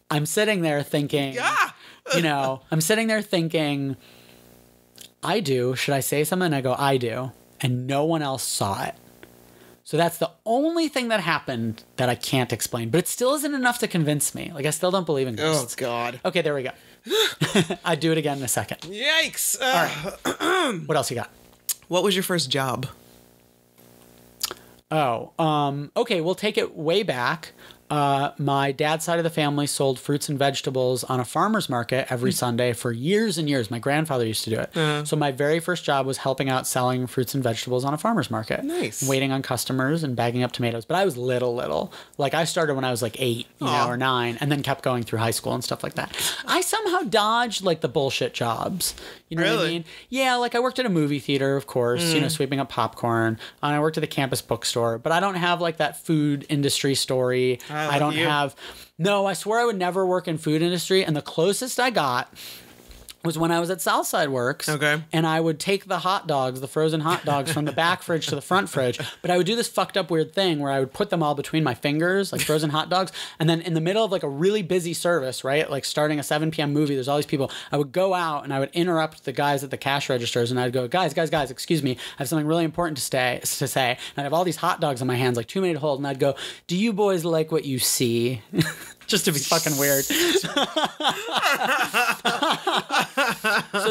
I'm sitting there thinking, I'm sitting there thinking, I do. Should I say something? And I go, I do. And no one else saw it. So that's the only thing that happened that I can't explain. But it still isn't enough to convince me. Like, I still don't believe in ghosts. Oh, God. Okay, there we go. I'd do it again in a second. Yikes. All right. What else you got? What was your first job? Okay, we'll take it way back. My dad's side of the family sold fruits and vegetables on a farmer's market every Sunday for years and years. My grandfather used to do it. So my very first job was helping out selling fruits and vegetables on a farmer's market. Nice. Waiting on customers and bagging up tomatoes. But I was little. Like I started when I was like 8, or 9, and then kept going through high school and stuff like that. I somehow dodged like the bullshit jobs. You know what I mean? Yeah, like I worked at a movie theater, of course, sweeping up popcorn. And I worked at the campus bookstore. But I don't have like that food industry story. I don't have. No, I swear I would never work in food industry. And the closest I got was when I was at Southside Works. Okay. And I would take the hot dogs, the frozen hot dogs from the back fridge to the front fridge. But I would do this fucked up weird thing where I would put them all between my fingers, like frozen hot dogs. And then in the middle of like a really busy service, right? Like starting a 7 p.m. movie, there's all these people. I would go out and I would interrupt the guys at the cash registers. And I'd go, guys, excuse me. I have something really important to say. And I'd have all these hot dogs in my hands, like too many to hold. And I'd go, do you boys like what you see? Just to be fucking weird. So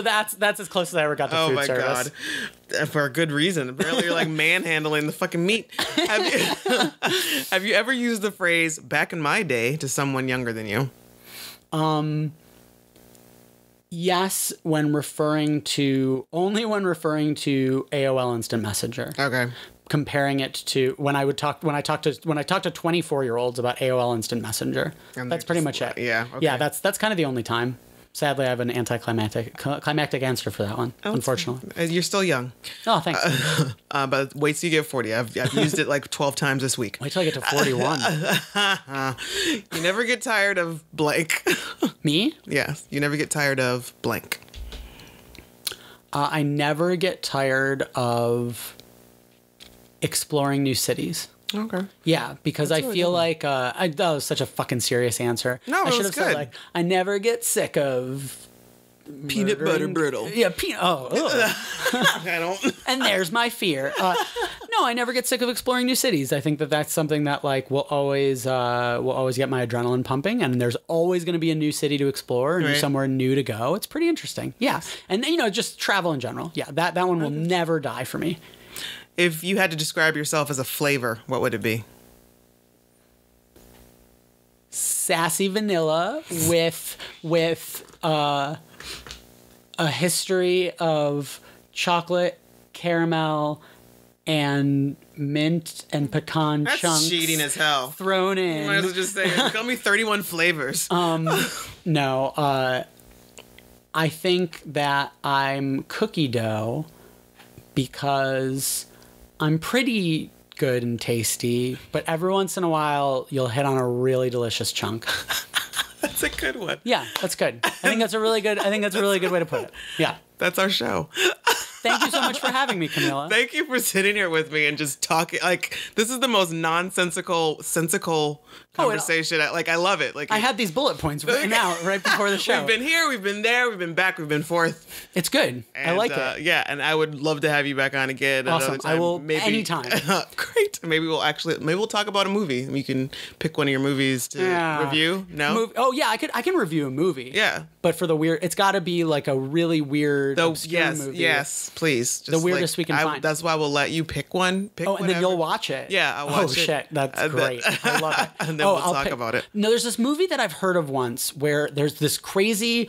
that's as close as I ever got to food service. Oh my God. For a good reason. Apparently you're like manhandling the fucking meat. Have you ever used the phrase back in my day to someone younger than you? Yes, only when referring to AOL Instant Messenger. Okay. Comparing it to when I talk to 24-year-olds about AOL Instant Messenger. And that's pretty much it. Yeah. Okay. Yeah, that's kind of the only time. Sadly, I have an climactic answer for that one, unfortunately. You're still young. Oh, thanks. But wait till you get 40. I've used it like 12 times this week. Wait till I get to 41. You never get tired of blank. Me? Yes. You never get tired of blank. I never get tired of exploring new cities. Okay. Yeah, because I feel like that was such a fucking serious answer. No, I it should was have said good. like I never get sick of peanut butter brittle. Yeah, I don't. And there's my fear. No, I never get sick of exploring new cities. I think that's something that like will always get my adrenaline pumping, and there's always going to be a new city to explore and somewhere new to go. It's pretty interesting. Yeah, and just travel in general. Yeah, that one will never die for me. If you had to describe yourself as a flavor, what would it be? Sassy vanilla with a history of chocolate, caramel, and mint and pecan That's chunks. cheating as hell. Thrown in. You might as well just say, call me 31 flavors. No, I think that I'm cookie dough because I'm pretty good and tasty, but every once in a while you'll hit on a really delicious chunk. That's a good one. Yeah, that's good. I think that's a really good way to put it. Yeah. That's our show. Thank you so much for having me, Camila. Thank you for sitting here with me and just talking. Like, this is the most nonsensical, sensical conversation. I love it. Like, I had these bullet points written out right before the show. We've been here, we've been there, we've been back, we've been forth. It's good. And, I like it. Yeah, and I would love to have you back on again. Awesome. Another time. I will maybe, anytime. Great. Maybe we'll talk about a movie. You can pick one of your movies to review. No. Oh yeah, I can review a movie. Yeah. But for the weird, it's got to be like a really weird, obscure movie. Yes. Yes, please. The weirdest we can find. That's why we'll let you pick one. Pick and then you'll watch it. Yeah, I'll watch it. Oh, shit. That's great. I love it. And then we'll talk about it. No, there's this movie that I've heard of once where there's this crazy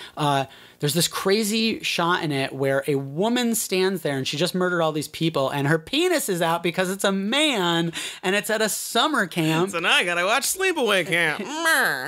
shot in it where a woman stands there and she just murdered all these people and her penis is out because it's a man and it's at a summer camp. So now I gotta watch Sleepaway Camp.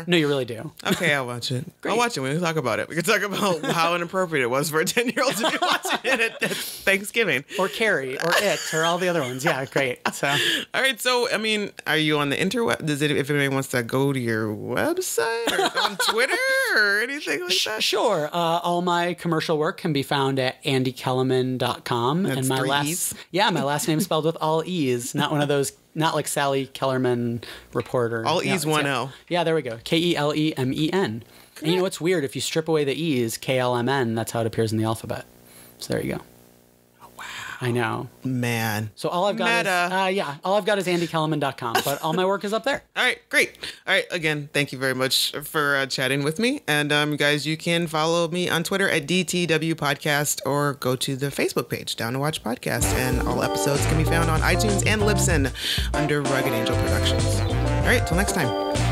No, you really do. Okay, I'll watch it. Great. I'll watch it when we talk about it. We can talk about how inappropriate it was for a 10-year-old to be watching it at Thanksgiving. Or Carrie, or It, or all the other ones. Yeah, great. So, all right, so, I mean, are you on the interweb? If anybody wants to go to your website or on Twitter or anything like that? Sure. All my commercial work can be found at andykelemen.com. That's and my 3 E's? my last name is spelled with all E's, not one of those, not like Sally Kellerman reporter. All E's, one L. Yeah, there we go. Kelemen. And you know what's weird? If you strip away the E's, KLMN, that's how it appears in the alphabet. So there you go. I know. Man. So all I've got all I've got is andykelemen.com, but all my work is up there. All right, great. All right, again, thank you very much for chatting with me. And guys, you can follow me on Twitter at DTW Podcast or go to the Facebook page, Down to Watch Podcast. And all episodes can be found on iTunes and Libsyn under Rugged Angel Productions. All right, till next time.